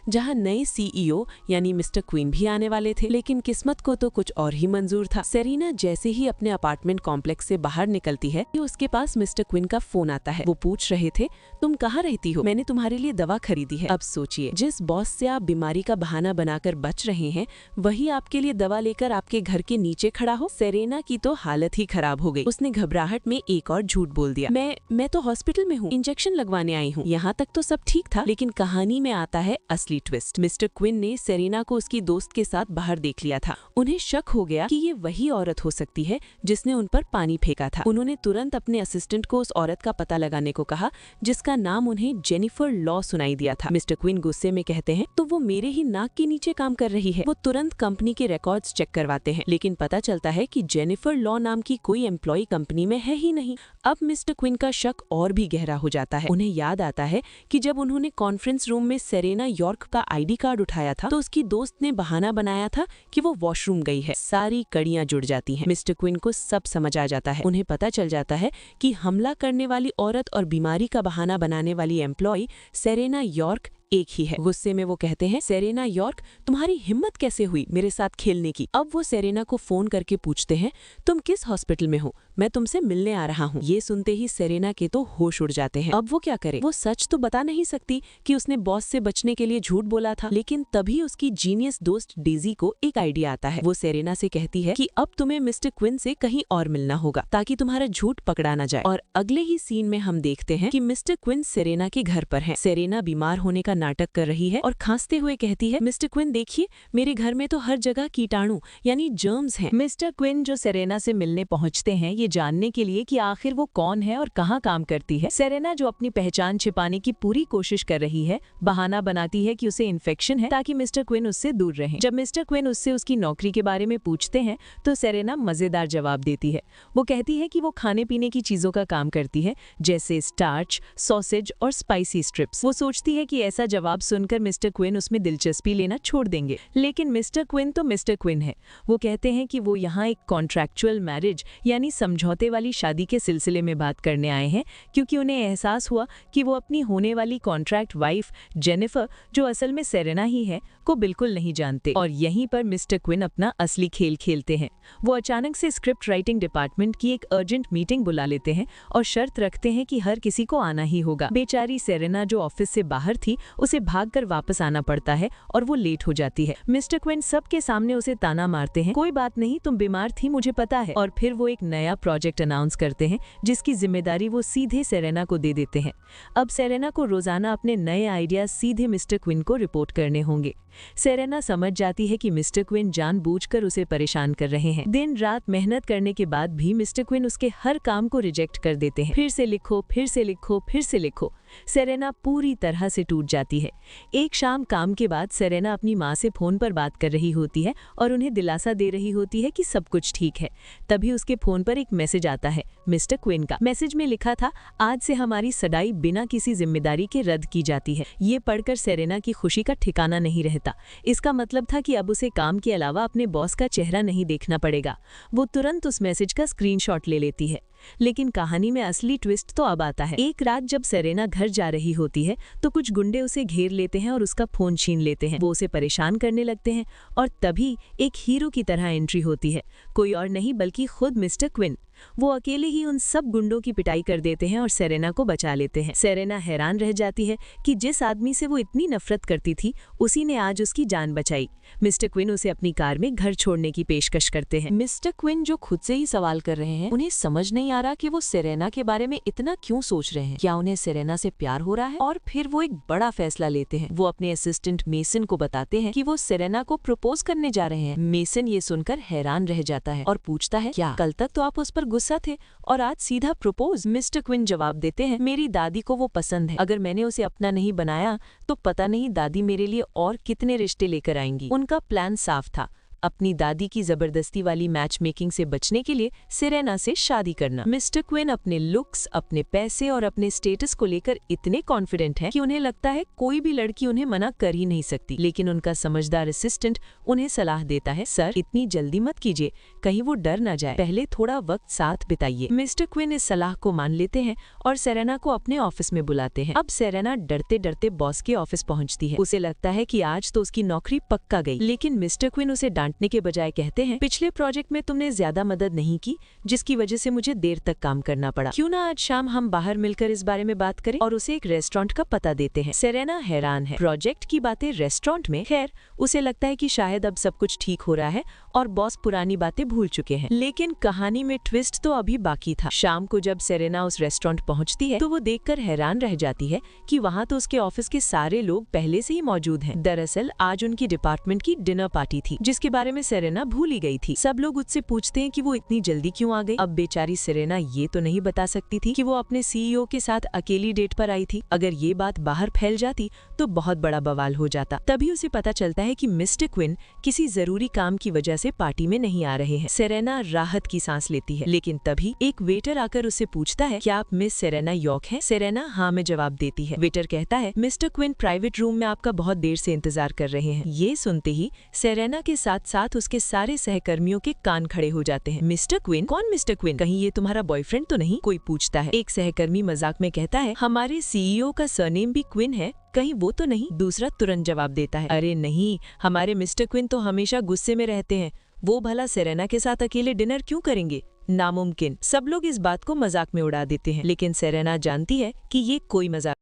जहाँ नए CEO यानी मिस्टर क्विन भी आने वाले थे। लेकिन किस्मत को तो कुछ और ही मंजूर था। सेरेना जैसे ही अपने अपार्टमेंट कॉम्प्लेक्स से बाहर निकलती है, उसके पास मिस्टर क्विन का फोन आता है। वो पूछ रहे थे, तुम कहाँ रहती हो? मैंने तुम्हारे लिए दवा खरीदी है। अब सोचिए, जिस बॉस से आप बीमारी का बहाना बनाकर बच रहे हैं, वही आपके लिए दवा लेकर आपके घर के नीचे खड़ा हो। सेरेना की तो हालत ही खराब हो गई। उसने घबराहट में एक और झूठ बोल दिया, मैं तो हॉस्पिटल में हूँ, इंजेक्शन लगवाने आई हूँ। यहाँ तक तो सब ठीक था, लेकिन कहानी में आता है असली ट्विस्ट। मिस्टर क्विन ने सेरेना को उसकी दोस्त के साथ बाहर देख लिया था। उन्हें शक हो गया कि ये वही औरत हो सकती है जिसने उन पर पानी फेंका था। उन्होंने तुरंत अपने असिस्टेंट को उस औरत का पता लगाने को कहा, जिसका नाम उन्हें जेनिफर लॉ सुनाई दिया था। मिस्टर क्विन गुस्से में कहते हैं, तो वो मेरे ही नाक के नीचे काम कर रही है। वो तुरंत कंपनी के रिकॉर्ड्स चेक करवाते हैं, लेकिन पता चलता है कि जेनिफर लॉ नाम की कोई एम्प्लॉय कंपनी में है ही नहीं। अब मिस्टर क्विन का शक और भी गहरा हो जाता है। उन्हें याद आता है कि जब उन्होंने कॉन्फ्रेंस रूम में सेरेना यॉर्क का ID कार्ड उठाया था, तो उसकी दोस्त ने बहाना बनाया था कि वो वॉशरूम गई है। सारी कड़ियां जुड़ जाती हैं। मिस्टर क्विन को सब समझ आ जाता है। उन्हें पता चल जाता है कि हमला करने वाली औरत और बीमारी का बहाना बनाने वाली एम्प्लॉय सेरेना यॉर्क एक ही है। गुस्से में वो कहते हैं, सेरेना यॉर्क, तुम्हारी हिम्मत कैसे हुई मेरे साथ खेलने की? अब वो सेरेना को फोन करके पूछते हैं, तुम किस हॉस्पिटल में हो? मैं तुमसे मिलने आ रहा हूँ। ये सुनते ही सेरेना के तो होश उड़ जाते हैं। अब वो क्या करे? वो सच तो बता नहीं सकती कि उसने बॉस से बचने के लिए झूठ बोला था, लेकिन तभी उसकी जीनियस दोस्त डेजी को एक आइडिया आता है। वो सेरेना से कहती है कि अब तुम्हें मिस्टर क्विन से कहीं और मिलना होगा ताकि तुम्हारा झूठ पकड़ा न जाए। और अगले ही सीन में हम देखते हैं कि मिस्टर क्विन सेरेना के घर पर है। सेरेना बीमार होने का नाटक कर रही है और खांसते हुए कहती है, मिस्टर क्विन देखिए, मेरे घर में तो हर जगह कीटाणु यानी जर्म्स हैं।
मिस्टर क्विन जो सेरेना से मिलने पहुंचते हैं ये जानने के लिए कि आखिर वो कौन है और कहाँ काम करती है। सेरेना जो अपनी पहचान छिपाने की पूरी कोशिश कर रही है, बहाना बनाती है कि उसे इन्फेक्शन है ताकि मिस्टर क्विन उससे दूर रहें। जब मिस्टर क्विन उससे उसकी नौकरी के बारे में पूछते हैं तो सेरेना मजेदार जवाब देती है। वो कहती है कि वो खाने पीने की चीजों का काम करती है, जैसे स्टार्च, सॉसेज और स्पाइसी स्ट्रिप्स। वो सोचती है कि ऐसा जवाब सुनकर मिस्टर क्विन उसमें दिलचस्पी लेना छोड़ देंगे, लेकिन मिस्टर क्विन तो मिस्टर क्विन है। वो कहते हैं कि वो यहाँ एक कॉन्ट्रैक्चुअल मैरिज यानी समझौते वाली शादी के सिलसिले में बात करने आए हैं, क्योंकि उन्हें एहसास हुआ कि वो अपनी होने वाली कॉन्ट्रैक्ट वाइफ जेनिफर, जो असल में सेरेना ही है, को बिल्कुल नहीं जानते। और यहीं पर मिस्टर क्विन अपना असली खेल खेलते हैं। वो अचानक से स्क्रिप्ट राइटिंग डिपार्टमेंट की एक अर्जेंट मीटिंग बुला लेते हैं और शर्त रखते हैं कि हर किसी को आना ही होगा। बेचारी सेरेना जो ऑफिस से बाहर थी, उसे भागकर वापस आना पड़ता है और वो लेट हो जाती है। मिस्टर क्विन सबके सामने उसे ताना मारते हैं, कोई बात नहीं, तुम बीमार थी, मुझे पता है। और फिर वो एक नया प्रोजेक्ट अनाउंस करते हैं जिसकी जिम्मेदारी वो सीधे सेरेना को दे देते हैं। अब सेरेना को रोजाना अपने नए आइडिया सीधे मिस्टर क्विन को रिपोर्ट करने होंगे। सेरेना समझ जाती है कि मिस्टर क्विन जानबूझकर उसे परेशान कर रहे हैं। दिन रात मेहनत करने के बाद भी मिस्टर क्विन उसके हर काम को रिजेक्ट कर देते हैं। फिर से लिखो, फिर से लिखो, फिर से लिखो। सेरेना पूरी तरह से टूट जाती है। एक शाम काम के बाद सेरेना अपनी माँ से फोन पर बात कर रही होती है और उन्हें दिलासा दे रही होती है कि सब कुछ ठीक है। तभी उसके फोन पर एक मैसेज आता है मिस्टर क्विन का। मैसेज में लिखा था, आज से हमारी सगाई बिना किसी जिम्मेदारी के रद्द की जाती है। ये पढ़कर सेरेना की खुशी का ठिकाना नहीं रहता। इसका मतलब था कि अब उसे काम के अलावा अपने बॉस का चेहरा नहीं देखना पड़ेगा। वो तुरंत उस मैसेज का स्क्रीनशॉट ले लेती है। लेकिन कहानी में असली ट्विस्ट तो अब आता है। एक रात जब सेरेना घर जा रही होती है तो कुछ गुंडे उसे घेर लेते हैं और उसका फोन छीन लेते हैं। वो उसे परेशान करने लगते हैं और तभी एक हीरो की तरह एंट्री होती है, कोई और नहीं बल्कि खुद मिस्टर क्विन। वो अकेले ही उन सब गुंडों की पिटाई कर देते हैं और सेरेना को बचा लेते हैं। सेरेना हैरान रह जाती है कि जिस आदमी से वो इतनी नफरत करती थी, उसी ने आज उसकी जान बचाई। मिस्टर क्विन उसे अपनी कार में घर छोड़ने की पेशकश करते हैं।
मिस्टर क्विन जो खुद से ही सवाल कर रहे हैं, उन्हें समझ नहीं आ रहा कि वो सेरेना के बारे में इतना क्यों सोच रहे हैं। क्या उन्हें सेरेना से प्यार हो रहा है? और फिर वो एक बड़ा फैसला लेते हैं। वो अपने असिस्टेंट मेसन को बताते हैं कि वो सेरेना को प्रपोज करने जा रहे हैं। मेसन ये सुनकर हैरान रह जाता है और पूछता है, क्या कल तक तो आप उस पर गुस्सा थे और आज सीधा प्रपोज। मिस्टर क्विन जवाब देते हैं, मेरी दादी को वो पसंद है, अगर मैंने उसे अपना नहीं बनाया तो पता नहीं दादी मेरे लिए और कितने रिश्ते लेकर आएंगी। उनका प्लान साफ था, अपनी दादी की जबरदस्ती वाली मैच मेकिंग से बचने के लिए सेरेना से शादी करना। मिस्टर क्विन अपने लुक्स, अपने पैसे और अपने स्टेटस को लेकर इतने कॉन्फिडेंट हैं कि उन्हें लगता है कोई भी लड़की उन्हें मना कर ही नहीं सकती। लेकिन उनका समझदार असिस्टेंट उन्हें सलाह देता है, सर इतनी जल्दी मत कीजिए, कहीं वो डर न जाए, पहले थोड़ा वक्त साथ बिताइए। मिस्टर क्विन इस सलाह को मान लेते हैं और सेरेना को अपने ऑफिस में बुलाते हैं। अब सेरेना डरते डरते बॉस के ऑफिस पहुंचती है। उसे लगता है कि आज तो उसकी नौकरी पक्का गई, लेकिन मिस्टर क्विन उसे डांटने के बजाय कहते हैं, पिछले प्रोजेक्ट में तुमने ज्यादा मदद नहीं की, जिसकी वजह से मुझे देर तक काम करना पड़ा। क्यों ना आज शाम हम बाहर मिलकर इस बारे में बात करें, और उसे एक रेस्टोरेंट का पता देते हैं। सेरेना हैरान है, प्रोजेक्ट की बातें रेस्टोरेंट में। खैर, उसे लगता है कि शायद अब सब कुछ ठीक हो रहा है और बॉस पुरानी बातें भूल चुके हैं। लेकिन कहानी में ट्विस्ट तो अभी बाकी था। शाम को जब सेरेना उस रेस्टोरेंट पहुंचती है तो वो देखकर हैरान रह जाती है कि वहाँ तो उसके ऑफिस के सारे लोग पहले से ही मौजूद हैं। दरअसल आज उनकी डिपार्टमेंट की डिनर पार्टी थी, जिसके बारे में सेरेना भूल ही गई थी। सब लोग उससे पूछते हैं कि वो इतनी जल्दी क्यों आ गई। अब बेचारी सेरेना ये तो नहीं बता सकती थी कि वो अपने सीईओ के साथ अकेली डेट पर आई थी। अगर ये बात बाहर फैल जाती तो बहुत बड़ा बवाल हो जाता। तभी उसे पता चलता है कि मिस्टर क्विन किसी जरूरी काम की वजह से पार्टी में नहीं आ रहे हैं। सेरेना राहत की सांस लेती है, लेकिन तभी एक वेटर आकर उससे पूछता है, क्या आप मिस सेरेना यॉर्क हैं? सेरेना हाँ में जवाब देती है। वेटर कहता है, मिस्टर क्विन प्राइवेट रूम में आपका बहुत देर से इंतजार कर रहे हैं। ये सुनते ही सेरेना के साथ साथ उसके सारे सहकर्मियों के कान खड़े हो जाते हैं। Mister Quinn? कौन मिस्टर क्विन? कहीं ये तुम्हारा बॉयफ्रेंड तो नहीं? कोई पूछता है। एक सहकर्मी मजाक में कहता है, हमारे सीईओ का सरनेम भी क्विन है, कहीं वो तो नहीं? दूसरा तुरंत जवाब देता है, अरे नहीं, हमारे मिस्टर क्विन तो हमेशा गुस्से में रहते हैं, वो भला सेरेना के साथ अकेले डिनर क्यों करेंगे? नामुमकिन। सब लोग इस बात को मजाक में उड़ा देते हैं, लेकिन सेरेना जानती है कि ये कोई मजाक।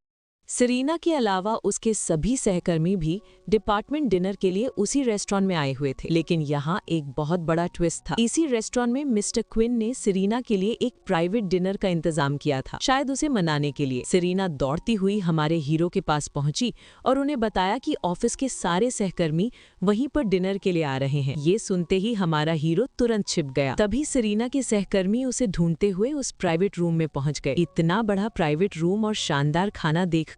सेरेना के अलावा उसके सभी सहकर्मी भी डिपार्टमेंट डिनर के लिए उसी रेस्टोरेंट में आए हुए थे, लेकिन यहाँ एक बहुत बड़ा ट्विस्ट था। इसी रेस्टोरेंट में मिस्टर क्विन ने सेरेना के लिए एक प्राइवेट डिनर का इंतजाम किया था, शायद उसे मनाने के लिए। सेरेना दौड़ती हुई हमारे हीरो के पास पहुंची और उन्हें बताया कि ऑफिस के सारे सहकर्मी वहीं पर डिनर के लिए आ रहे हैं। ये सुनते ही हमारा हीरो तुरंत छिप गया। तभी सेरेना के सहकर्मी उसे ढूंढते हुए उस प्राइवेट रूम में पहुंच गए। इतना बड़ा प्राइवेट रूम और शानदार खाना देख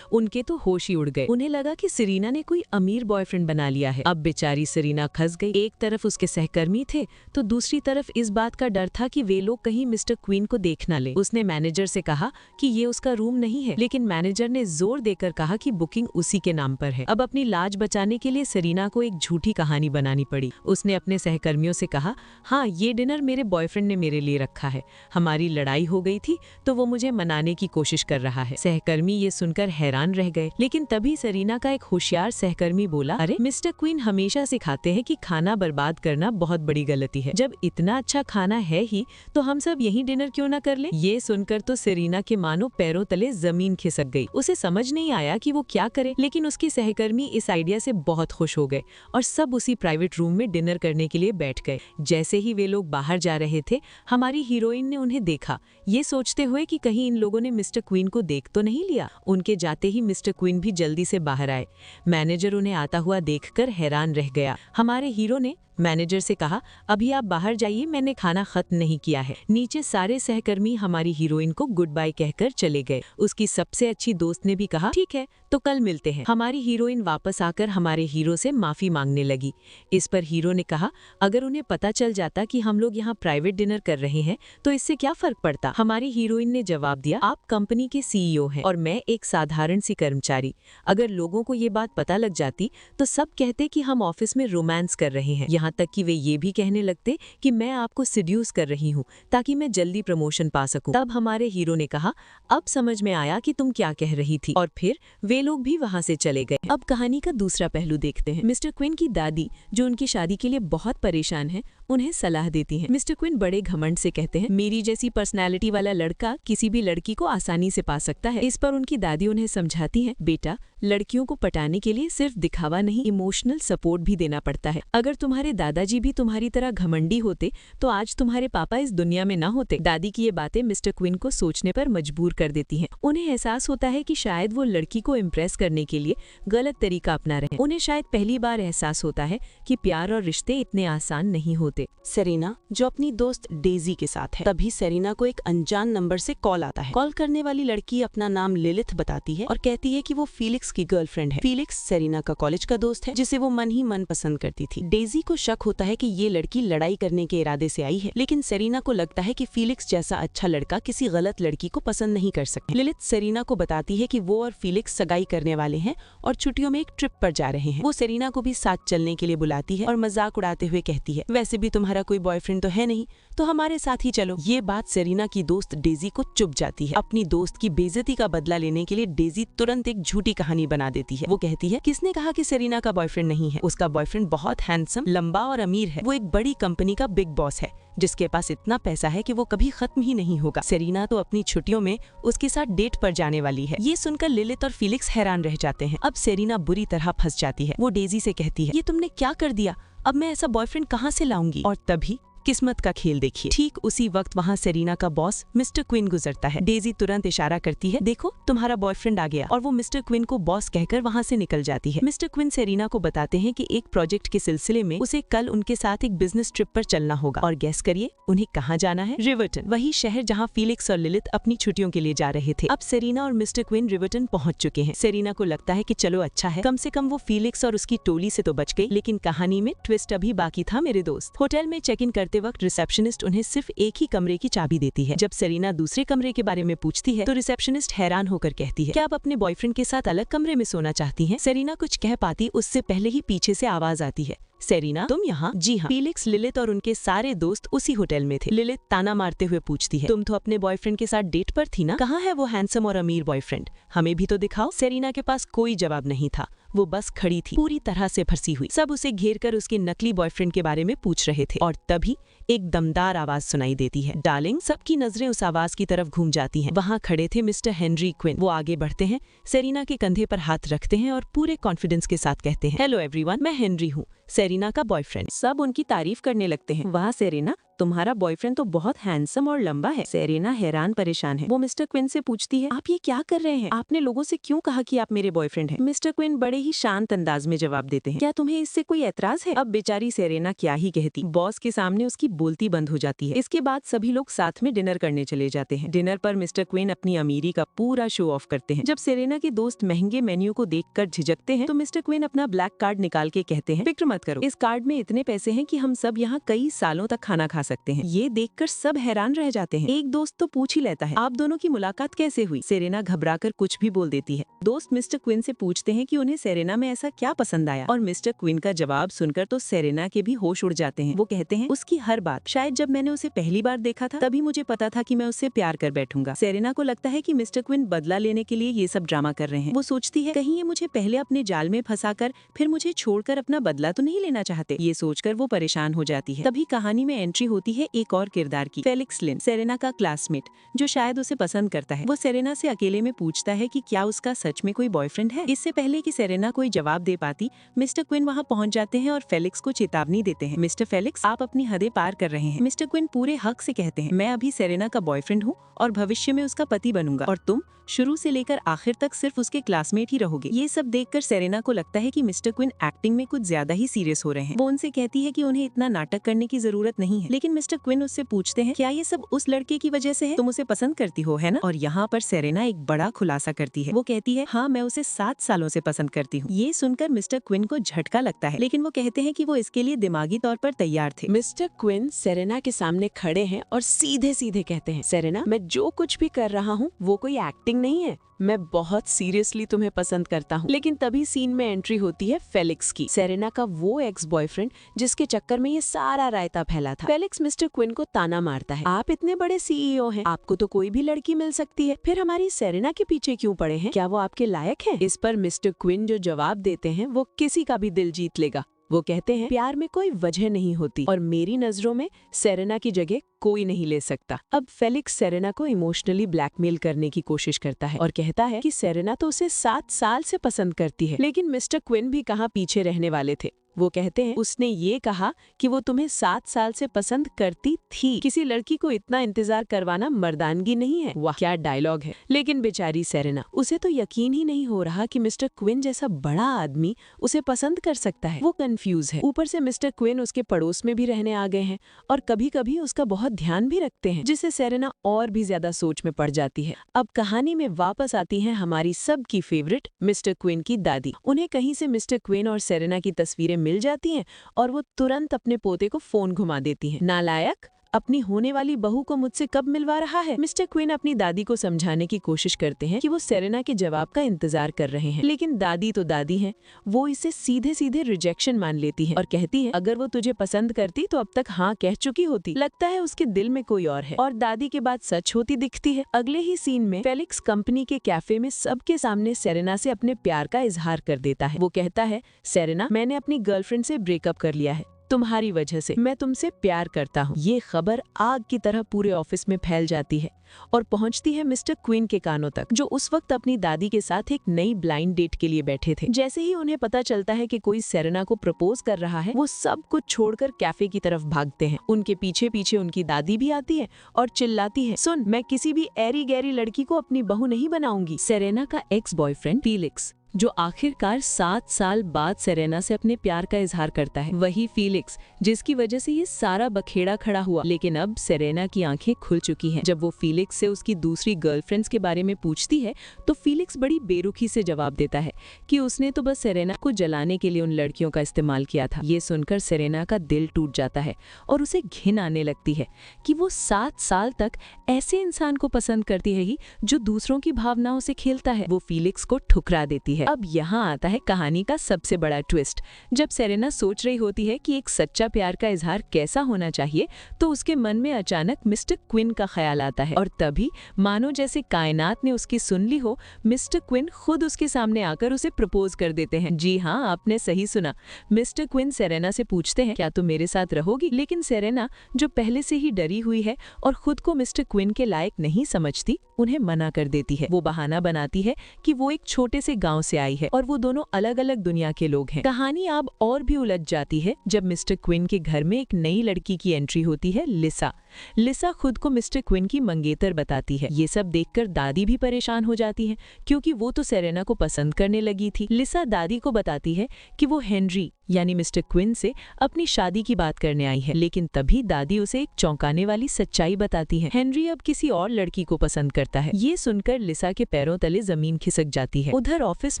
उनके तो होश ही उड़ गए। उन्हें लगा कि सेरेना ने कोई अमीर बॉयफ्रेंड बना लिया है। अब बेचारी सेरेना खस गई। एक तरफ उसके सहकर्मी थे तो दूसरी तरफ इस बात का डर था कि वे लोग कहीं मिस्टर क्वीन को देख न ले। उसने मैनेजर से कहा कि ये उसका रूम नहीं है, लेकिन मैनेजर ने जोर देकर कहा कि बुकिंग उसी के नाम पर है। अब अपनी लाज बचाने के लिए सेरेना को एक झूठी कहानी बनानी पड़ी। उसने अपने सहकर्मियों से कहा, हाँ ये डिनर मेरे बॉयफ्रेंड ने मेरे लिए रखा है, हमारी लड़ाई हो गई थी तो वो मुझे मनाने की कोशिश कर रहा है। सहकर्मी ये सुनकर हैरान रह गए, लेकिन तभी सेरेना का एक होशियार सहकर्मी बोला, अरे मिस्टर क्वीन हमेशा सिखाते हैं कि खाना बर्बाद करना बहुत बड़ी गलती है। जब इतना अच्छा खाना है ही तो हम सब यहीं डिनर क्यों ना कर लें? ये सुनकर तो सेरेना के मानो पैरों तले जमीन खिसक गई। उसे समझ नहीं आया कि वो क्या करे, लेकिन उसके सहकर्मी इस आइडिया से बहुत खुश हो गए और सब उसी प्राइवेट रूम में डिनर करने के लिए बैठ गए। जैसे ही वे लोग बाहर जा रहे थे, हमारी हीरोइन ने उन्हें देखा, ये सोचते हुए कि कहीं इन लोगों ने मिस्टर क्वीन को देख तो नहीं लिया। उनके जाते ही मिस्टर क्वीन भी जल्दी से बाहर आए। मैनेजर उन्हें आता हुआ देखकर हैरान रह गया। हमारे हीरो ने मैनेजर से कहा, अभी आप बाहर जाइए, मैंने खाना खत्म नहीं किया है। नीचे सारे सहकर्मी हमारी हीरोइन को गुड बाय कहकर चले गए। उसकी सबसे अच्छी दोस्त ने भी कहा, ठीक है तो कल मिलते हैं। हमारी हीरोइन वापस आकर हमारे हीरो से माफी मांगने लगी। इस पर हीरो ने कहा, अगर उन्हें पता चल जाता कि हम लोग यहाँ प्राइवेट डिनर कर रहे हैं तो इससे क्या फर्क पड़ता? हमारी हीरोइन ने जवाब दिया, आप कंपनी के सीईओ हैं और मैं एक साधारण सी कर्मचारी। अगर लोगों को ये बात पता लग जाती तो सब कहते कि हम ऑफिस में रोमांस कर रहे हैं, यहाँ तक कि वे ये भी कहने लगते कि मैं आपको सिड्यूस कर रही हूँ ताकि मैं जल्दी प्रमोशन पा सकूं। तब हमारे हीरो ने कहा, अब समझ में आया कि तुम क्या कह रही थी, और फिर वे लोग भी वहाँ से चले गए। अब कहानी का दूसरा पहलू देखते हैं। मिस्टर क्वीन की दादी, जो उनकी शादी के लिए बहुत परेशान है, उन्हें सलाह देती हैं। मिस्टर क्वीन बड़े घमंड से कहते हैं, मेरी जैसी पर्सनैलिटी वाला लड़का किसी भी लड़की को आसानी से पा सकता है। इस पर उनकी दादी उन्हें समझाती हैं, बेटा लड़कियों को पटाने के लिए सिर्फ दिखावा नहीं, इमोशनल सपोर्ट भी देना पड़ता है। अगर तुम्हारे दादाजी भी तुम्हारी तरह घमंडी होते तो आज तुम्हारे पापा इस दुनिया में न होते। दादी की ये बातें मिस्टर क्वीन को सोचने पर मजबूर कर देती हैं। उन्हें एहसास होता है कि शायद वो लड़की को इम्प्रेस करने के लिए गलत तरीका अपना रहे हैं। उन्हें शायद पहली बार एहसास होता है कि प्यार और रिश्ते इतने आसान नहीं होते।
सेरेना जो अपनी दोस्त डेजी के साथ है, तभी सेरेना को एक अनजान नंबर से कॉल आता है। कॉल करने वाली लड़की अपना नाम लिलिथ बताती है और कहती है कि वो फीलिक्स की गर्लफ्रेंड है। फीलिक्स सेरेना का कॉलेज का दोस्त है जिसे वो मन ही मन पसंद करती थी। डेजी को शक होता है कि ये लड़की लड़ाई करने के इरादे से आई है, लेकिन सेरेना को लगता है कि फीलिक्स जैसा अच्छा लड़का किसी गलत लड़की को पसंद नहीं कर सकता। लिलिथ सेरेना को बताती है कि वो और फीलिक्स सगाई करने वाले हैं और छुट्टियों में एक ट्रिप पर जा रहे हैं। वो सेरेना को भी साथ चलने के लिए बुलाती है और मजाक उड़ाते हुए कहती है, वैसे भी तुम्हारा कोई बॉयफ्रेंड तो है नहीं, तो हमारे साथ ही चलो। ये बात सेरेना की दोस्त डेजी को चुभ जाती है। अपनी दोस्त की बेइज्जती का बदला लेने के लिए डेजी तुरंत एक झूठी कहानी बना देती है। वो कहती है, किसने कहा कि सेरेना का बॉयफ्रेंड नहीं है? उसका बॉयफ्रेंड बहुत हैंडसम, लंबा और अमीर है। वो एक बड़ी कंपनी का बिग बॉस है जिसके पास इतना पैसा है कि वो कभी खत्म ही नहीं होगा। सेरेना तो अपनी छुट्टियों में उसके साथ डेट पर जाने वाली है। ये सुनकर लिलिथ और फीलिक्स हैरान रह जाते हैं। अब सेरेना बुरी तरह फंस जाती है। वो डेजी से कहती है, ये तुमने क्या कर दिया? अब मैं ऐसा बॉयफ्रेंड कहाँ से लाऊंगी? और तभी किस्मत का खेल देखिए। ठीक उसी वक्त वहाँ सेरेना का बॉस मिस्टर क्विन गुजरता है। डेजी तुरंत इशारा करती है, देखो तुम्हारा बॉयफ्रेंड आ गया, और वो मिस्टर क्विन को बॉस कहकर वहाँ से निकल जाती है। मिस्टर क्विन सेरेना को बताते हैं कि एक प्रोजेक्ट के सिलसिले में उसे कल उनके साथ एक बिजनेस ट्रिप पर चलना होगा। और गेस करिए उन्हें कहाँ जाना है? रिवर्टन, वही शहर जहाँ फीलिक्स और लिलिथ अपनी छुट्टियों के लिए जा रहे थे। अब सेरेना और मिस्टर क्विन रिवर्टन पहुँच चुके हैं। सेरेना को लगता है कि चलो अच्छा है, कम से कम वो फीलिक्स और उसकी टोली से तो बच गई। लेकिन कहानी में ट्विस्ट अभी बाकी था मेरे दोस्त। होटल में चेक इन करते वक्त रिसेप्शनिस्ट उन्हें सिर्फ एक ही कमरे की चाबी देती है। जब सेरेना दूसरे कमरे के बारे में पूछती है तो रिसेप्शनिस्ट हैरान होकर कहती है, क्या आप अपने बॉयफ्रेंड के साथ अलग कमरे में सोना चाहती हैं? सेरेना कुछ कह पाती उससे पहले ही पीछे से आवाज आती है, सेरेना तुम यहाँ? जी हाँ। फीलिक्स, लिलिथ और उनके सारे दोस्त उसी होटल में थे। लिलिथ ताना मारते हुए पूछती है, तुम तो अपने बॉयफ्रेंड के साथ डेट पर थी ना? कहाँ है वो हैंडसम और अमीर बॉयफ्रेंड? हमें भी तो दिखाओ। सेरेना के पास कोई जवाब नहीं था। वो बस खड़ी थी, पूरी तरह से फंसी हुई। सब उसे घेर कर उसके नकली बॉयफ्रेंड के बारे में पूछ रहे थे। और तभी एक दमदार आवाज सुनाई देती है, डार्लिंग। सबकी नजरें उस आवाज की तरफ घूम जाती हैं। वहाँ खड़े थे मिस्टर हेनरी क्विन। वो आगे बढ़ते हैं, सेरेना के कंधे पर हाथ रखते हैं और पूरे कॉन्फिडेंस के साथ कहते हैं, हेलो एवरीवन, मैं हेनरी हूँ, सेरेना का बॉयफ्रेंड। सब उनकी तारीफ करने लगते हैं। वाह सेरेना, तुम्हारा बॉयफ्रेंड तो बहुत हैंडसम और लंबा है। सेरेना हैरान परेशान है। वो मिस्टर क्विन से पूछती है, आप ये क्या कर रहे हैं? आपने लोगों से क्यों कहा कि आप मेरे बॉयफ्रेंड हैं? मिस्टर क्विन बड़े ही शांत अंदाज में जवाब देते हैं, क्या तुम्हें इससे कोई एतराज है? अब बेचारी सेरेना क्या ही कहती। बॉस के सामने उसकी बोलती बंद हो जाती है। इसके बाद सभी लोग साथ में डिनर करने चले जाते हैं। डिनर पर मिस्टर क्विन अपनी अमीरी का पूरा शो ऑफ करते हैं। जब सेरेना के दोस्त महंगे मेन्यू को देखकर झिझकते हैं तो मिस्टर क्विन अपना ब्लैक कार्ड निकाल के कहते हैं, फिक्र मत करो, इस कार्ड में इतने पैसे हैं कि हम सब यहाँ कई सालों तक खाना खा सकते हैं। ये देखकर सब हैरान रह जाते हैं। एक दोस्त तो पूछ ही लेता है, आप दोनों की मुलाकात कैसे हुई? सेरेना घबराकर कुछ भी बोल देती है। दोस्त मिस्टर क्विन से पूछते हैं कि उन्हें सेरेना में ऐसा क्या पसंद आया, और मिस्टर क्विन का जवाब सुनकर तो सेरेना के भी होश उड़ जाते हैं। वो कहते हैं, उसकी हर बात। शायद जब मैंने उसे पहली बार देखा था तभी मुझे पता था कि मैं उससे प्यार कर बैठूंगा। सेरेना को लगता है कि मिस्टर क्विन बदला लेने के लिए ये सब ड्रामा कर रहे हैं। वो सोचती है, कहीं ये मुझे पहले अपने जाल में फंसाकर फिर मुझे छोड़कर अपना बदला तो नहीं लेना चाहते। ये सोचकर वो परेशान हो जाती है। तभी कहानी में एंट्री होती है एक और किरदार की, फेलिक्स लिन, सेरेना का क्लासमेट जो शायद उसे पसंद करता है। वो सेरेना से अकेले में पूछता है कि क्या उसका सच में कोई बॉयफ्रेंड है। इससे पहले कि सेरेना कोई जवाब दे पाती, मिस्टर क्विन वहाँ पहुँच जाते हैं और फेलिक्स को चेतावनी देते हैं, मिस्टर फेलिक्स, आप अपनी हदें पार कर रहे हैं। मिस्टर क्विन पूरे हक से कहते हैं, मैं अभी सेरेना का बॉयफ्रेंड हूँ और भविष्य में उसका पति बनूंगा, और तुम शुरू से लेकर आखिर तक सिर्फ उसके क्लासमेट ही रहोगे। ये सब देखकर सेरेना को लगता है कि मिस्टर क्विन एक्टिंग में कुछ ज्यादा ही सीरियस हो रहे हैं। वो उनसे कहती है कि उन्हें इतना नाटक करने की जरूरत नहीं है। लेकिन मिस्टर क्विन उससे पूछते हैं, क्या ये सब उस लड़के की वजह से है? तुम उसे पसंद करती हो, है ना? और यहाँ पर सेरेना एक बड़ा खुलासा करती है। वो कहती है, हाँ, मैं उसे 7 सालों से पसंद करती हूँ। ये सुनकर मिस्टर क्विन को झटका लगता है, लेकिन वो कहते हैं कि वो इसके लिए दिमागी तौर पर तैयार थे। मिस्टर क्विन सेरेना के सामने खड़े हैं और सीधे सीधे कहते हैं, सेरेना, मैं जो कुछ भी कर रहा हूँ वो कोई एक्टिंग नहीं है, मैं बहुत सीरियसली तुम्हें पसंद करता हूँ। लेकिन तभी सीन में एंट्री होती है फेलिक्स की, सेरेना का वो एक्स बॉयफ्रेंड जिसके चक्कर में ये सारा रायता फैला था। फेलिक्स मिस्टर क्विन को ताना मारता है, आप इतने बड़े सीईओ हैं, आपको तो कोई भी लड़की मिल सकती है, फिर हमारी सेरेना के पीछे क्यों पड़े हैं? क्या वो आपके लायक है? इस पर मिस्टर क्विन जो जवाब देते हैं वो किसी का भी दिल जीत लेगा। वो कहते हैं, प्यार में कोई वजह नहीं होती और मेरी नजरों में सेरेना की जगह कोई नहीं ले सकता। अब फेलिक्स सेरेना को इमोशनली ब्लैकमेल करने की कोशिश करता है और कहता है कि सेरेना तो उसे 7 साल से पसंद करती है। लेकिन मिस्टर क्विन भी कहाँ पीछे रहने वाले थे। वो कहते हैं उसने ये कहा कि वो तुम्हें 7 साल से पसंद करती थी। किसी लड़की को इतना इंतजार करवाना मर्दानगी नहीं है। वाह क्या डायलॉग है। लेकिन बेचारी सेरेना, उसे तो यकीन ही नहीं हो रहा कि मिस्टर क्विन जैसा बड़ा आदमी उसे पसंद कर सकता है। वो कंफ्यूज है। ऊपर से मिस्टर क्विन उसके पड़ोस में भी रहने आ गए हैं और कभी कभी उसका बहुत ध्यान भी रखते हैं, जिससे सेरेना और भी ज्यादा सोच में पड़ जाती है। अब कहानी में वापस आती है हमारी सबकी फेवरेट मिस्टर क्विन की दादी। उन्हें कहीं से मिस्टर क्विन और सेरेना की तस्वीरें मिल जाती हैं और वो तुरंत अपने पोते को फोन घुमा देती हैं। नालायक, अपनी होने वाली बहू को मुझसे कब मिलवा रहा है? मिस्टर क्विन अपनी दादी को समझाने की कोशिश करते हैं कि वो सेरेना के जवाब का इंतजार कर रहे हैं, लेकिन दादी तो दादी हैं, वो इसे सीधे सीधे रिजेक्शन मान लेती है और कहती है अगर वो तुझे पसंद करती तो अब तक हाँ कह चुकी होती। लगता है उसके दिल में कोई और है और दादी के बात सच होती दिखती है। अगले ही सीन में फेलिक्स कंपनी के कैफे में सबके सामने सेरेना से अपने प्यार का इजहार कर देता है। वो कहता है, सेरेना, मैंने अपनी गर्लफ्रेंड से ब्रेकअप कर लिया है, तुम्हारी वजह से मैं तुमसे प्यार करता हूँ। ये खबर आग की तरह पूरे ऑफिस में फैल जाती है और पहुंचती है मिस्टर क्विन के कानों तक, जो उस वक्त अपनी दादी के साथ एक नई ब्लाइंड डेट के लिए बैठे थे। जैसे ही उन्हें पता चलता है कि कोई सेरेना को प्रपोज कर रहा है, वो सब कुछ छोड़कर कैफे की तरफ भागते हैं। उनके पीछे पीछे उनकी दादी भी आती है और चिल्लाती है, सुन, मैं किसी भी ऐरी गैरी लड़की को अपनी बहू नहीं बनाऊंगी।
सेरेना का एक्स बॉयफ्रेंड फीलिक्स, जो आखिरकार 7 साल बाद सेरेना से अपने प्यार का इजहार करता है, वही फीलिक्स जिसकी वजह से ये सारा बखेड़ा खड़ा हुआ। लेकिन अब सेरेना की आंखें खुल चुकी हैं। जब वो फीलिक्स से उसकी दूसरी गर्लफ्रेंड्स के बारे में पूछती है तो फीलिक्स बड़ी बेरुखी से जवाब देता है कि उसने तो बस सेरेना को जलाने के लिए उन लड़कियों का इस्तेमाल किया था। ये सुनकर सेरेना का दिल टूट जाता है और उसे घिन आने लगती है कि वो 7 साल तक ऐसे इंसान को पसंद करती है जो दूसरों की भावनाओं से खेलता है। वो फीलिक्स को ठुकरा देती है। अब यहाँ आता है कहानी का सबसे बड़ा ट्विस्ट। जब सेरेना सोच रही होती है कि एक सच्चा प्यार का इजहार कैसा होना चाहिए, तो उसके मन में अचानक मिस्टर क्विन का ख्याल आता है और तभी मानो जैसे कायनात ने उसकी सुन ली हो, मिस्टर क्विन खुद उसके सामने आकर उसे प्रपोज कर देते हैं। जी हाँ, आपने सही सुना। मिस्टर क्विन सेरेना से पूछते हैं, क्या तुम मेरे साथ रहोगी? लेकिन सेरेना, जो पहले से ही डरी हुई है और खुद को मिस्टर क्विन के लायक नहीं समझती, उन्हें मना कर देती है। वो बहाना बनाती है कि वो एक छोटे से गांव से आई है और वो दोनों अलग अलग दुनिया के लोग हैं। कहानी अब और भी उलझ जाती है जब मिस्टर क्विन के घर में एक नई लड़की की एंट्री होती है, लिसा। लिसा खुद को मिस्टर क्विन की मंगेतर बताती है। ये सब देखकर दादी भी परेशान हो जाती है, क्योंकि वो तो सेरेना को पसंद करने लगी थी। लिसा दादी को बताती है कि वो हेनरी यानी मिस्टर क्विन से अपनी शादी की बात करने आई है, लेकिन तभी दादी उसे एक चौंकाने वाली सच्चाई बताती है। हेनरी अब किसी और लड़की को पसंद करता है। ये सुनकर लिसा के पैरों तले जमीन खिसक जाती है। उधर ऑफिस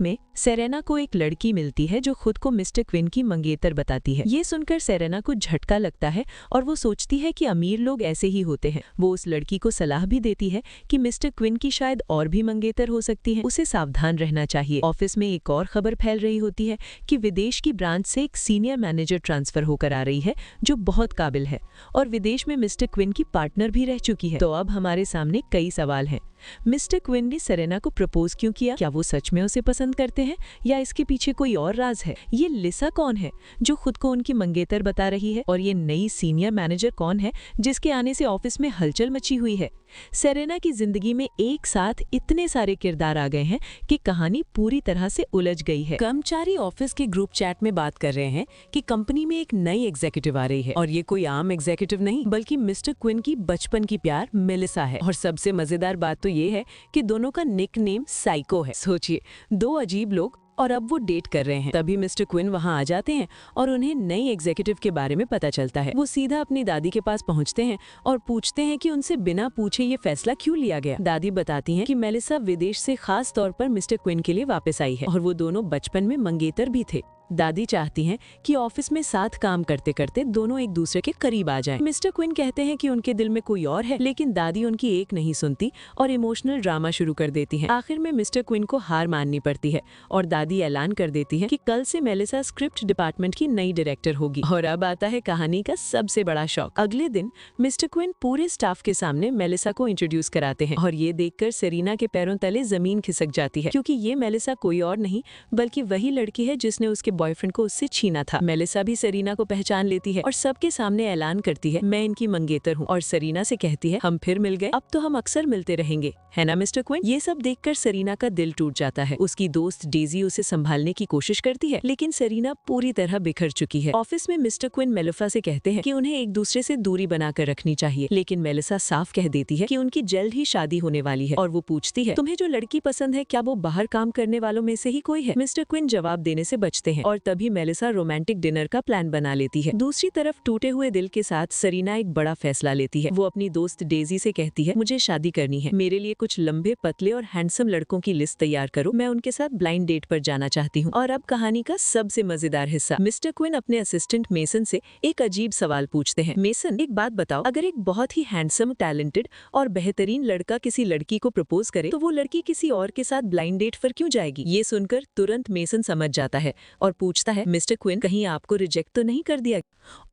में सेरेना को एक लड़की मिलती है जो खुद को मिस्टर क्विन की मंगेतर बताती है। ये सुनकर सेरेना को झटका लगता है और वो सोचती है कि अमीर लोग ऐसे ही होते हैं। वो उस लड़की को सलाह भी देती है कि मिस्टर क्विन की शायद और भी मंगेतर हो सकती है, उसे सावधान रहना चाहिए। ऑफिस में एक और खबर फैल रही होती है कि विदेश की ब्रांच से एक सीनियर मैनेजर ट्रांसफर होकर आ रही है जो बहुत काबिल है और विदेश में मिस्टर क्विन की पार्टनर भी रह चुकी है। तो अब हमारे सामने कई सवाल हैं। मिस्टर क्विन ने सेरेना को प्रपोज क्यों किया? क्या वो सच में उसे पसंद करते हैं या इसके पीछे कोई और राज है? ये लिसा कौन है जो खुद को उनकी मंगेतर बता रही है? और ये नई सीनियर मैनेजर कौन है जिसके आने से ऑफिस में हलचल मची हुई है? सेरेना की जिंदगी में एक साथ इतने सारे किरदार आ गए हैं कि कहानी पूरी तरह से उलझ गई है।
कर्मचारी ऑफिस के ग्रुप चैट में बात कर रहे हैं कि कंपनी में एक नई एग्जीक्यूटिव आ रही है और ये कोई आम एग्जीक्यूटिव नहीं बल्कि मिस्टर क्विन की बचपन की प्यार मेलिसा है। और सबसे मजेदार बात तो ये है कि दोनों का निक नेम साइको है। सोचिए, दो अजीब लोग और अब वो डेट कर रहे हैं। तभी मिस्टर क्विन वहां आ जाते हैं और उन्हें नई एग्जीक्यूटिव के बारे में पता चलता है। वो सीधा अपनी दादी के पास पहुंचते हैं और पूछते हैं कि उनसे बिना पूछे ये फैसला क्यों लिया गया। दादी बताती हैं कि मेलिसा विदेश से खास तौर पर मिस्टर क्विन के लिए वापस आई है और वो दोनों बचपन में मंगेतर भी थे। दादी चाहती हैं कि ऑफिस में साथ काम करते करते दोनों एक दूसरे के करीब आ जाएं। मिस्टर क्विन कहते हैं कि उनके दिल में कोई और है, लेकिन दादी उनकी एक नहीं सुनती और इमोशनल ड्रामा शुरू कर देती हैं। आखिर में मिस्टर क्विन को हार माननी पड़ती है और दादी ऐलान कर देती है कि कल से मेलिसा स्क्रिप्ट डिपार्टमेंट की नई डायरेक्टर होगी। और अब आता है कहानी का सबसे बड़ा शौक। अगले दिन मिस्टर क्विन पूरे स्टाफ के सामने मेलिसा को इंट्रोड्यूस कराते हैं और ये देखकर सेरेना के पैरों तले जमीन खिसक जाती है, क्योंकि ये मेलिसा कोई और नहीं बल्कि वही लड़की है जिसने उसके बॉयफ्रेंड को उससे छीना था। मेलिसा भी सरीना को पहचान लेती है और सबके सामने ऐलान करती है, मैं इनकी मंगेतर हूँ। और सरीना से कहती है, हम फिर मिल गए, अब तो हम अक्सर मिलते रहेंगे, है ना मिस्टर क्विन। ये सब देखकर सरीना का दिल टूट जाता है। उसकी दोस्त डेजी उसे संभालने की कोशिश करती है, लेकिन सरीना पूरी तरह बिखर चुकी है। ऑफिस में मिस्टर क्विन मेलिसा से कहते हैं कि उन्हें एक दूसरे से दूरी बनाकर रखनी चाहिए, लेकिन मेलिसा साफ कह देती है कि उनकी जल्द ही शादी होने वाली है। और वो पूछती है, तुम्हें जो लड़की पसंद है क्या वो बाहर काम करने वालों में से ही कोई है? मिस्टर क्विन जवाब देने से बचते हैं और तभी मेलिसा रोमांटिक डिनर का प्लान बना लेती है। दूसरी तरफ टूटे हुए दिल के साथ सरीना एक बड़ा फैसला लेती है। वो अपनी दोस्त डेजी से कहती है, मुझे शादी करनी है, मेरे लिए कुछ लंबे पतले और हैंडसम लड़कों की लिस्ट तैयार करो, मैं उनके साथ ब्लाइंड डेट पर जाना चाहती हूँ। और अब कहानी का सबसे मजेदार हिस्सा, मिस्टर क्विन अपने असिस्टेंट मेसन से एक अजीब सवाल पूछते हैं। मेसन, एक बात बताओ, अगर एक बहुत ही हैंडसम, टैलेंटेड और बेहतरीन लड़का किसी लड़की को प्रपोज करे तो वो लड़की किसी और के साथ ब्लाइंड डेट पर क्यों जाएगी? ये सुनकर तुरंत मेसन समझ जाता है और पूछता है, मिस्टर क्विन कहीं आपको रिजेक्ट तो नहीं कर दिया?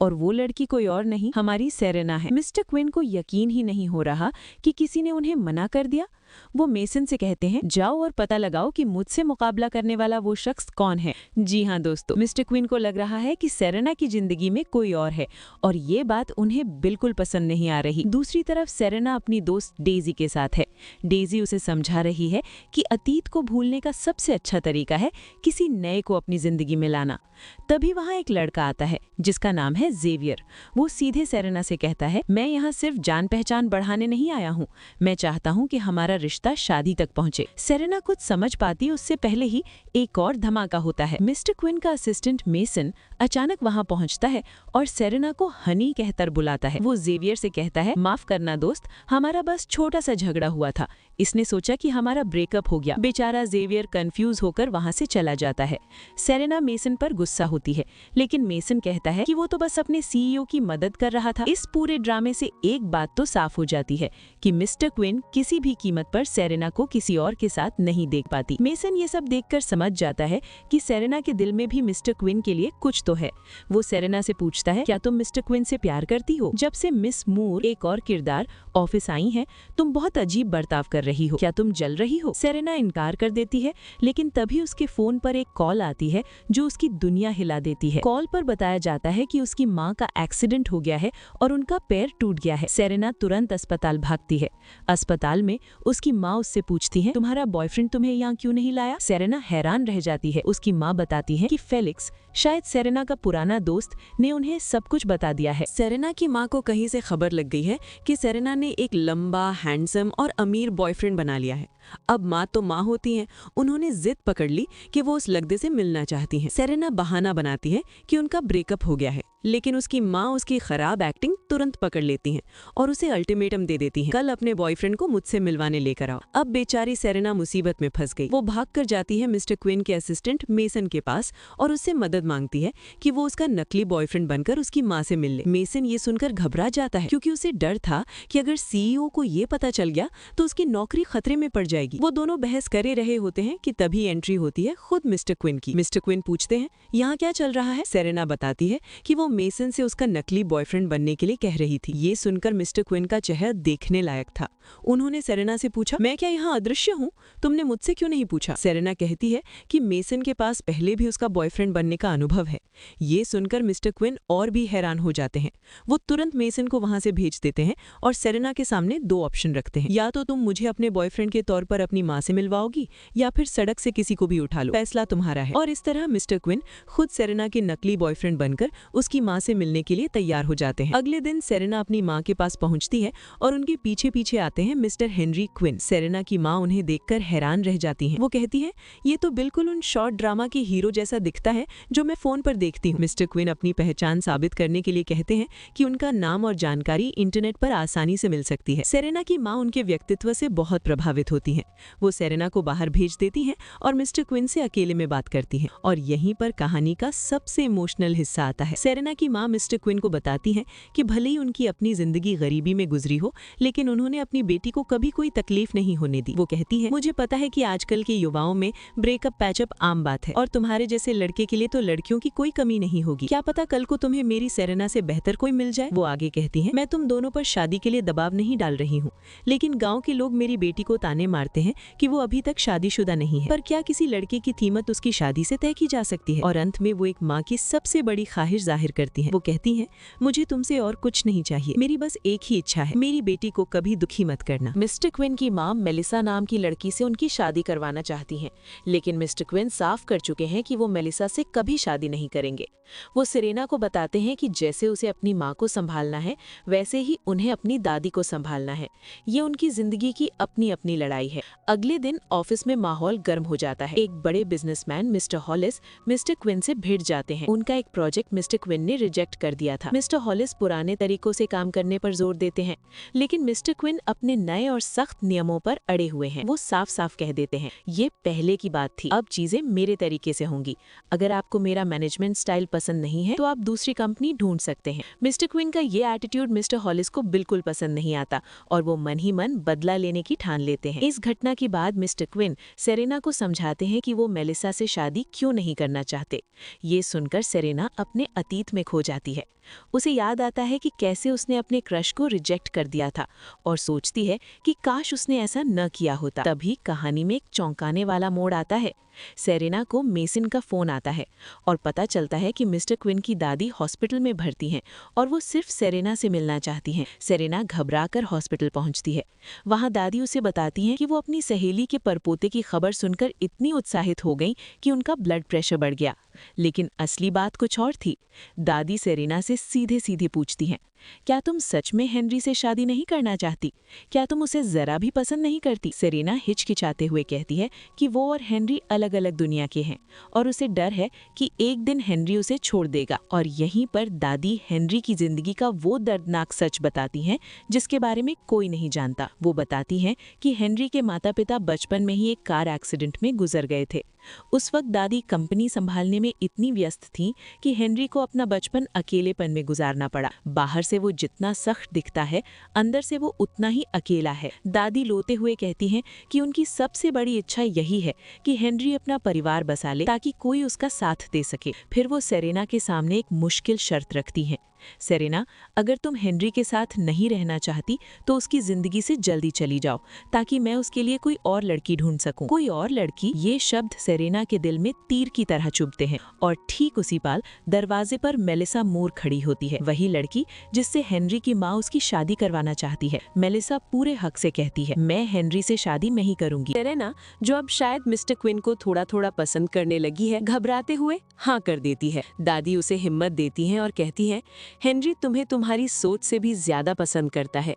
और वो लड़की कोई और नहीं, हमारी सेरेना है। मिस्टर क्विन को यकीन ही नहीं हो रहा कि किसी ने उन्हें मना कर दिया। वो मेसन से कहते हैं, जाओ और पता लगाओ कि मुझसे मुकाबला करने वाला वो शख्स कौन है। जी हाँ दोस्तों, मिस्टर क्विन को लग रहा है कि सेरेना की जिंदगी में कोई और है और ये बात उन्हें बिल्कुल पसंद नहीं आ रही। दूसरी तरफ सेरेना अपनी दोस्त डेजी के साथ है। डेजी उसे समझा रही है कि अतीत को भूलने का सबसे अच्छा तरीका है किसी नए को अपनी जिंदगी में लाना। तभी वहाँ एक लड़का आता है जिसका नाम है जेवियर। वो सीधे सेरेना से कहता है, मैं यहाँ सिर्फ जान पहचान बढ़ाने नहीं आया हूँ, मैं चाहता हूँ कि हमारा रिश्ता शादी तक पहुंचे। सेरेना कुछ समझ पाती उससे पहले ही एक और धमाका होता है। मिस्टर क्विन का असिस्टेंट मेसन अचानक वहां पहुंचता है और सेरेना को हनी कहकर बुलाता है। वो जेवियर से कहता है, माफ करना दोस्त, हमारा बस छोटा सा झगड़ा हुआ था, इसने सोचा कि हमारा ब्रेकअप हो गया। बेचारा जेवियर कंफ्यूज होकर वहां से चला जाता है। सेरेना मेसन पर गुस्सा होती है, लेकिन मेसन कहता है कि वो तो बस अपने सीईओ की मदद कर रहा था। इस पूरे ड्रामे से एक बात तो साफ हो जाती है कि मिस्टर क्विन किसी भी कीमत पर सेरेना को किसी और के साथ नहीं देख पाती। मेसन ये सब देखकर समझ जाता है कि सेरेना के दिल में भी मिस्टर क्विन के लिए कुछ तो है। वो सेरेना से पूछता है, क्या तुम मिस्टर क्विन से प्यार करती हो? जब से मिस मूर एक और किरदार ऑफिस आई हैं, तुम बहुत अजीब बर्ताव कर रही हो, क्या तुम जल रही हो? सेरेना इनकार कर देती है, लेकिन तभी उसके फोन पर एक कॉल आती है जो उसकी दुनिया हिला देती है। कॉल पर बताया जाता है कि उसकी माँ का एक्सीडेंट हो गया है और उनका पैर टूट गया है। सेरेना तुरंत अस्पताल भागती है। अस्पताल में उसकी माँ उससे पूछती है, तुम्हारा बॉयफ्रेंड तुम्हें यहाँ क्यों नहीं लाया? सेरेना हैरान रह जाती है। उसकी माँ बताती है कि फेलिक्स, शायद सेरेना का पुराना दोस्त, ने उन्हें सब कुछ बता दिया है।
सेरेना की माँ को कहीं से खबर लग गई है कि सेरेना ने एक लंबा, हैंडसम और अमीर बॉयफ्रेंड बना लिया है। अब माँ तो माँ होती हैं, उन्होंने जिद पकड़ ली कि वो उस लगदे से मिलना चाहती हैं। सेरेना बहाना बनाती है कि उनका ब्रेकअप हो गया है, लेकिन उसकी माँ उसकी खराब एक्टिंग तुरंत पकड़ लेती हैं और उसे अल्टीमेटम दे देती हैं, कल अपने बॉयफ्रेंड को मुझसे मिलवाने लेकर आओ। अब बेचारी सेरेना मुसीबत में फंस गई। वो भागकर जाती है मिस्टर क्विन के असिस्टेंट मेसन के पास और उससे मदद मांगती है कि वो उसका नकली बॉयफ्रेंड बनकर उसकी माँ से मिल ले। मेसन ये सुनकर घबरा जाता है क्योंकि उसे डर था कि अगर सीईओ को ये पता चल गया तो उसकी नौकरी खतरे में पड़ जाएगी। वो दोनों बहस करे रहे होते हैं कि तभी एंट्री होती है खुद मिस्टर क्विन की। मिस्टर क्विन पूछते हैं, यहाँ क्या चल रहा है? सेरेना बताती है कि वो मेसन से उसका नकली बॉयफ्रेंड बनने के लिए कह रही थी। ये सुनकर मिस्टर क्विन का चेहरा देखने लायक था। उन्होंने सेरेना से पूछा, मैं क्या यहाँ अदृश्य हूँ? तुमने मुझसे क्यों नहीं पूछा? सेरेना कहती है कि मेसन के पास पहले भी उसका बॉयफ्रेंड बनने का अनुभव है। ये सुनकर मिस्टर क्विन और भी हैरान हो जाते हैं। वो तुरंत मेसन को वहां से भेज देते हैं और सेरेना के सामने दो ऑप्शन रखते हैं, या तो तुम मुझे अपने बॉयफ्रेंड के तौर पर अपनी माँ से मिलवाओगी या फिर सड़क से किसी को भी उठा लो, फैसला तुम्हारा है। और इस तरह मिस्टर क्विन खुद सेरेना के नकली बॉयफ्रेंड बनकर उसकी माँ से मिलने के लिए तैयार हो जाते हैं। अगले दिन सेरेना अपनी माँ के पास पहुंचती है और उनके पीछे पीछे आते हैं मिस्टर हेनरी क्विन। सेरेना की माँ उन्हें देखकर हैरान रह जाती हैं। वो कहती है, ये तो बिल्कुल उन शॉर्ट ड्रामा के हीरो जैसा दिखता है जो मैं फोन पर देखती हूँ। मिस्टर क्विन अपनी पहचान साबित करने के लिए कहते हैं कि उनका नाम और जानकारी इंटरनेट पर आसानी से मिल सकती है। सेरेना की माँ उनके व्यक्तित्व से बहुत प्रभावित होती हैं। वो सेरेना को बाहर भेज देती हैं और मिस्टर क्विन से अकेले में बात करती हैं। और यहीं पर कहानी का सबसे इमोशनल हिस्सा आता है। सेरेना
सेरेना की माँ मिस्टर क्विन को बताती हैं कि भले ही उनकी अपनी जिंदगी गरीबी में गुजरी हो, लेकिन उन्होंने अपनी बेटी को कभी कोई तकलीफ नहीं होने दी। वो कहती है, मुझे पता है कि आजकल के युवाओं में ब्रेकअप पैचअप आम बात है और तुम्हारे जैसे लड़के के लिए तो लड़कियों की कोई कमी नहीं होगी। क्या पता कल को तुम्हें मेरी सेरेना से बेहतर कोई मिल जाए। वो आगे कहती है, मैं तुम दोनों पर शादी के लिए दबाव नहीं डाल रही हूँ, लेकिन गाँव के लोग मेरी बेटी को ताने मारते हैं कि वो अभी तक शादीशुदा नहीं है। पर क्या किसी लड़के की कीमत उसकी शादी से तय की जा सकती है। और अंत में वो एक माँ की सबसे बड़ी ख्वाहिश जाहिर करती हैं। वो कहती हैं, मुझे तुमसे और कुछ नहीं चाहिए, मेरी बस एक ही इच्छा है, मेरी बेटी को कभी दुखी मत करना।
मिस्टर क्विन की माँ मेलिसा नाम की लड़की से उनकी शादी करवाना चाहती हैं, लेकिन मिस्टर क्विन साफ कर चुके हैं कि वो मेलिसा से कभी शादी नहीं करेंगे। वो सेरेना को बताते हैं कि जैसे उसे अपनी माँ को संभालना है, वैसे ही उन्हें अपनी दादी को संभालना है। ये उनकी जिंदगी की अपनी अपनी लड़ाई है। अगले दिन ऑफिस में माहौल गर्म हो जाता है। एक बड़े businessman mister Hollis mister Quinn से भिड़ जाते हैं। उनका एक प्रोजेक्ट मिस्टर क्विन ने रिजेक्ट कर दिया था। मिस्टर हॉलिस पुराने तरीकों से काम करने पर जोर देते हैं, लेकिन मिस्टर क्विन अपने नए और सख्त नियमों पर अड़े हुए हैं। वो साफ साफ कह देते हैं, ये पहले की बात थी, अब चीजें मेरे तरीके से होंगी। अगर आपको मेरा मैनेजमेंट स्टाइल पसंद नहीं है तो आप दूसरी कंपनी ढूंढ सकते हैं। मिस्टर क्विन का ये एटीट्यूड मिस्टर हॉलिस को बिल्कुल पसंद नहीं आता और वो मन ही मन बदला लेने की ठान लेते हैं। इस घटना के बाद मिस्टर क्विन सेरेना को समझाते हैं कि वो मेलिसा से शादी क्यों नहीं करना चाहते। ये सुनकर सेरेना अपने अतीत में खो जाती है। उसे याद आता है कि कैसे उसने अपने क्रश को रिजेक्ट कर दिया था और सोचती है कि काश उसने ऐसा न किया होता। तभी कहानी में एक चौंकाने वाला मोड़ आता है। सेरेना को मेसन का फोन आता है और पता चलता है कि मिस्टर क्विन की दादी हॉस्पिटल में भर्ती हैं और वो सिर्फ सेरेना से मिलना चाहती हैं। सेरेना घबराकर हॉस्पिटल पहुंचती है। वहां दादी उसे बताती हैं कि वो अपनी सहेली के परपोते की खबर सुनकर इतनी उत्साहित हो गई कि उनका ब्लड प्रेशर बढ़ गया। लेकिन असली बात कुछ और थी। दादी सेरेना से सीधे सीधे पूछती हैं, क्या तुम सच में हेनरी से शादी नहीं करना चाहती? क्या तुम उसे जरा भी पसंद नहीं करती? सेरेना हिचकिचाते हुए कहती है कि वो और हेनरी अलग अलग दुनिया के हैं और उसे डर है कि एक दिन हेनरी उसे छोड़ देगा। और यहीं पर दादी हेनरी की जिंदगी का वो दर्दनाक सच बताती हैं जिसके बारे में कोई नहीं जानता। वो बताती हैं कि हेनरी के माता पिता बचपन में ही एक कार एक्सीडेंट में गुजर गए थे। उस वक्त दादी कंपनी संभालने में इतनी व्यस्त थीं कि हेनरी को अपना बचपन अकेलेपन में गुजारना पड़ा। बाहर से वो जितना सख्त दिखता है, अंदर से वो उतना ही अकेला है। दादी रोते हुए कहती हैं कि उनकी सबसे बड़ी इच्छा यही है कि हेनरी अपना परिवार बसा ले ताकि कोई उसका साथ दे सके। फिर वो सेरेना के सामने एक मुश्किल शर्त रखती हैं, सेरेना, अगर तुम हेनरी के साथ नहीं रहना चाहती तो उसकी जिंदगी से जल्दी चली जाओ ताकि मैं उसके लिए कोई और लड़की ढूंढ सकूं। कोई और लड़की, ये शब्द सेरेना के दिल में तीर की तरह चुभते हैं। और ठीक उसी पल दरवाजे पर मेलिसा मूर खड़ी होती है, वही लड़की जिससे हेनरी की माँ उसकी शादी करवाना चाहती है। मेलिसा पूरे हक से कहती है, मैं हेनरी से शादी नहीं करूंगी।
सेरेना, जो अब शायद मिस्टर क्विन को थोड़ा थोड़ा पसंद करने लगी है, घबराते हुए हाँ कर देती है। दादी उसे हिम्मत देती हैं और कहती हैं, हेनरी तुम्हें तुम्हारी सोच से भी ज्यादा पसंद करता है।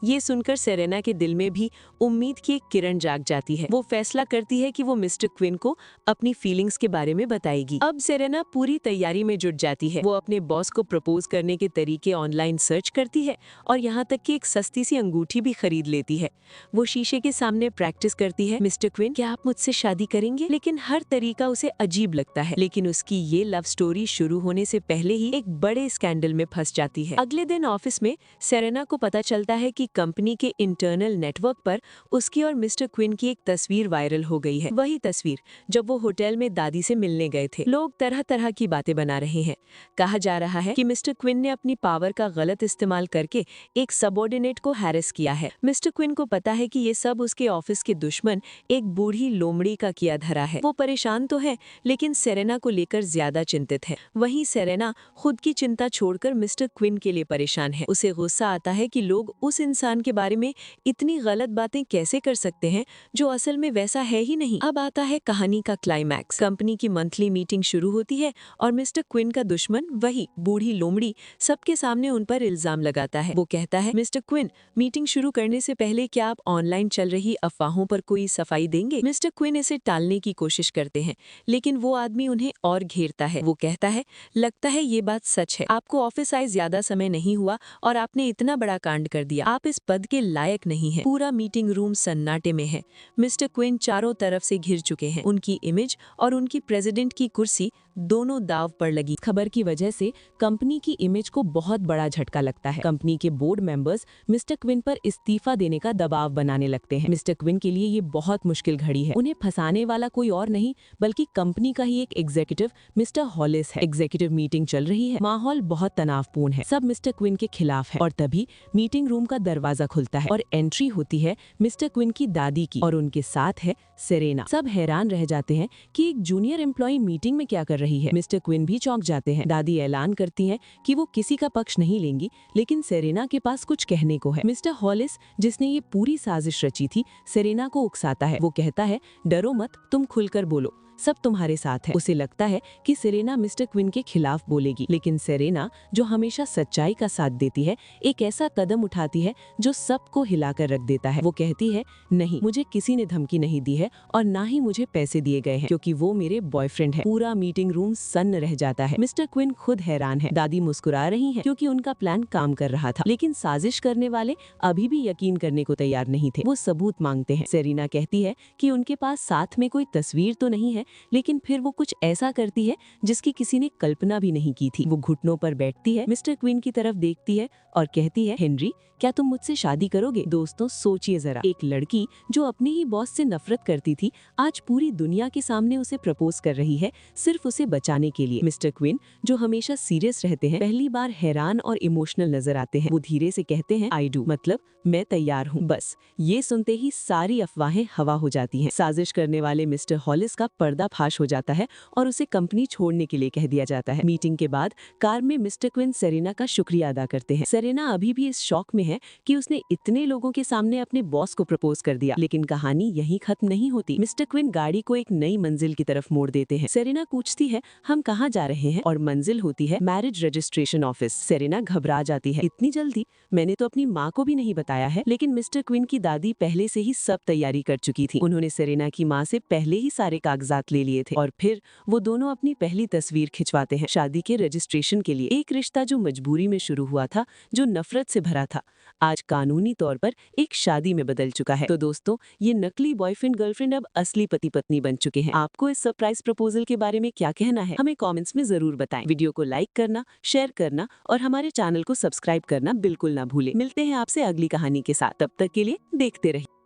ये सुनकर सेरेना के दिल में भी उम्मीद की एक किरण जाग जाती है। वो फैसला करती है कि वो मिस्टर क्विन को अपनी फीलिंग्स के बारे में बताएगी। अब सेरेना पूरी तैयारी में जुट जाती है। वो अपने बॉस को प्रपोज करने के तरीके ऑनलाइन सर्च करती है और यहाँ तक कि एक सस्ती सी अंगूठी भी खरीद लेती है। वो शीशे के सामने प्रैक्टिस करती है, मिस्टर क्विन, क्या आप मुझसे शादी करेंगे? लेकिन हर तरीका उसे अजीब लगता है। लेकिन उसकी ये लव स्टोरी शुरू होने से पहले ही एक बड़े स्कैंडल में फंस जाती है। अगले दिन ऑफिस में सेरेना को पता चलता है कि कंपनी के इंटरनल नेटवर्क पर उसकी और मिस्टर क्विन की एक तस्वीर वायरल हो गई है। वही तस्वीर जब वो होटल में दादी से मिलने गए थे। लोग तरह तरह की बातें बना रहे हैं। कहा जा रहा है कि मिस्टर क्विन ने अपनी पावर का गलत इस्तेमाल करके एक सबऑर्डिनेट को हैरेस किया है। मिस्टर क्विन को पता है कि ये सब उसके ऑफिस के दुश्मन एक बूढ़ी लोमड़ी का किया धरा है। वो परेशान तो है, लेकिन सेरेना को लेकर ज्यादा चिंतित है। वहीं सेरेना खुद की चिंता छोड़कर मिस्टर क्विन के लिए परेशान है। उसे गुस्सा आता है कि लोग उस इंसान के बारे में इतनी गलत बातें कैसे कर सकते हैं जो असल में वैसा है ही नहीं। अब आता है कहानी का क्लाइमैक्स। कंपनी की मंथली मीटिंग शुरू होती है और मिस्टर क्विन का दुश्मन, वही बूढ़ी लोमड़ी, सबके सामने उन पर इल्जाम लगाता है। वो कहता है, मिस्टर क्विन, मीटिंग शुरू करने से पहले क्या आप ऑनलाइन चल रही अफवाहों पर कोई सफाई देंगे? मिस्टर क्विन इसे टालने की कोशिश करते हैं, लेकिन वो आदमी उन्हें और घेरता है। वो कहता है, लगता है ये बात सच है। आपको ऑफिस आए ज्यादा समय नहीं हुआ और आपने इतना बड़ा कांड कर दिया। आप इस पद के लायक नहीं हैं। पूरा मीटिंग रूम सन्नाटे में है। मिस्टर क्विन चारों तरफ से घिर चुके हैं। उनकी इमेज और उनकी प्रेसिडेंट की कुर्सी दोनों दाव पर लगी। खबर की वजह से कंपनी की इमेज को बहुत बड़ा झटका लगता है। कंपनी के बोर्ड मेंबर्स मिस्टर क्विन पर इस्तीफा देने का दबाव बनाने लगते हैं। मिस्टर क्विन के लिए ये बहुत मुश्किल घड़ी है। उन्हें फंसाने वाला कोई और नहीं बल्कि कंपनी का ही एक एग्जीक्यूटिव मिस्टर हॉलिस है। एग्जीक्यूटिव मीटिंग चल रही है, माहौल बहुत तनावपूर्ण है, सब मिस्टर क्विन के खिलाफ है। और तभी मीटिंग रूम का दरवाजा खुलता है और एंट्री होती है मिस्टर क्विन की दादी की, और उनके साथ है सेरेना। सब हैरान रह जाते हैं कि एक जूनियर एम्प्लॉय मीटिंग में क्या कर रही है। मिस्टर क्विन भी चौंक जाते हैं। दादी ऐलान करती हैं कि वो किसी का पक्ष नहीं लेंगी, लेकिन सेरेना के पास कुछ कहने को है। मिस्टर हॉलिस, जिसने ये पूरी साजिश रची थी, सेरेना को उकसाता है। वो कहता है, डरो मत, तुम खुलकर बोलो, सब तुम्हारे साथ है। उसे लगता है कि सेरेना मिस्टर क्विन के खिलाफ बोलेगी, लेकिन सेरेना, जो हमेशा सच्चाई का साथ देती है, एक ऐसा कदम उठाती है जो सबको हिलाकर रख देता है। वो कहती है, नहीं, मुझे किसी ने धमकी नहीं दी है और ना ही मुझे पैसे दिए गए हैं, क्योंकि वो मेरे बॉयफ्रेंड है। पूरा मीटिंग रूम सन्न रह जाता है। मिस्टर क्विन खुद हैरान है। दादी मुस्कुरा रही है क्योंकि उनका प्लान काम कर रहा था, लेकिन साजिश करने वाले अभी भी यकीन करने को तैयार नहीं थे। वो सबूत मांगते हैं। सेरेना कहती है कि उनके पास साथ में कोई तस्वीर तो नहीं है, लेकिन फिर वो कुछ ऐसा करती है जिसकी किसी ने कल्पना भी नहीं की थी। वो घुटनों पर बैठती है, मिस्टर क्विन की तरफ देखती है और कहती है, हेनरी, क्या तुम मुझसे शादी करोगे? दोस्तों, सोचिए जरा, एक लड़की जो अपने ही बॉस से नफरत करती थी, आज पूरी दुनिया के सामने उसे प्रपोज कर रही है, सिर्फ उसे बचाने के लिए। मिस्टर क्विन, जो हमेशा सीरियस रहते हैं, पहली बार हैरान और इमोशनल नजर आते हैं। वो धीरे से कहते हैं, आई डू, मतलब मैं तैयार हूँ। बस ये सुनते ही सारी अफवाहें हवा हो जाती हैं। साजिश करने वाले मिस्टर हॉलिस का पर्दाफाश हो जाता है और उसे कंपनी छोड़ने के लिए कह दिया जाता है। मीटिंग के बाद कार में मिस्टर क्विन सेरेना का शुक्रिया अदा करते हैं। सेरेना अभी भी इस शौक में है कि उसने इतने लोगों के सामने अपने बॉस को प्रपोज कर दिया, लेकिन कहानी यहीं खत्म नहीं होती। मिस्टर क्विन गाड़ी को एक नई मंजिल की तरफ मोड़ देते हैं। सेरेना पूछती है, हम कहाँ जा रहे हैं? और मंजिल होती है मैरिज रजिस्ट्रेशन ऑफिस। सेरेना घबरा जाती है, इतनी जल्दी? मैंने तो अपनी माँ को भी नहीं बताया है। लेकिन मिस्टर क्विन की दादी पहले से ही सब तैयारी कर चुकी थी। उन्होंने सेरेना की माँ से पहले ही सारे कागजात ले लिए थे और फिर वो दोनों अपनी पहली तस्वीर खिंचवाते हैं शादी के रजिस्ट्रेशन के लिए। एक रिश्ता जो मजबूरी में शुरू हुआ था, जो नफरत से भरा था, आज कानूनी तौर पर एक शादी में बदल चुका है। तो दोस्तों, ये नकली बॉयफ्रेंड गर्लफ्रेंड अब असली पति पत्नी बन चुके हैं। आपको इस सरप्राइज प्रपोजल के बारे में क्या कहना है? हमें कमेंट्स में जरूर बताएं। वीडियो को लाइक करना, शेयर करना और हमारे चैनल को सब्सक्राइब करना बिल्कुल ना भूलें। मिलते हैं आपसे अगली कहानी के साथ। तब तक के लिए देखते रहिए।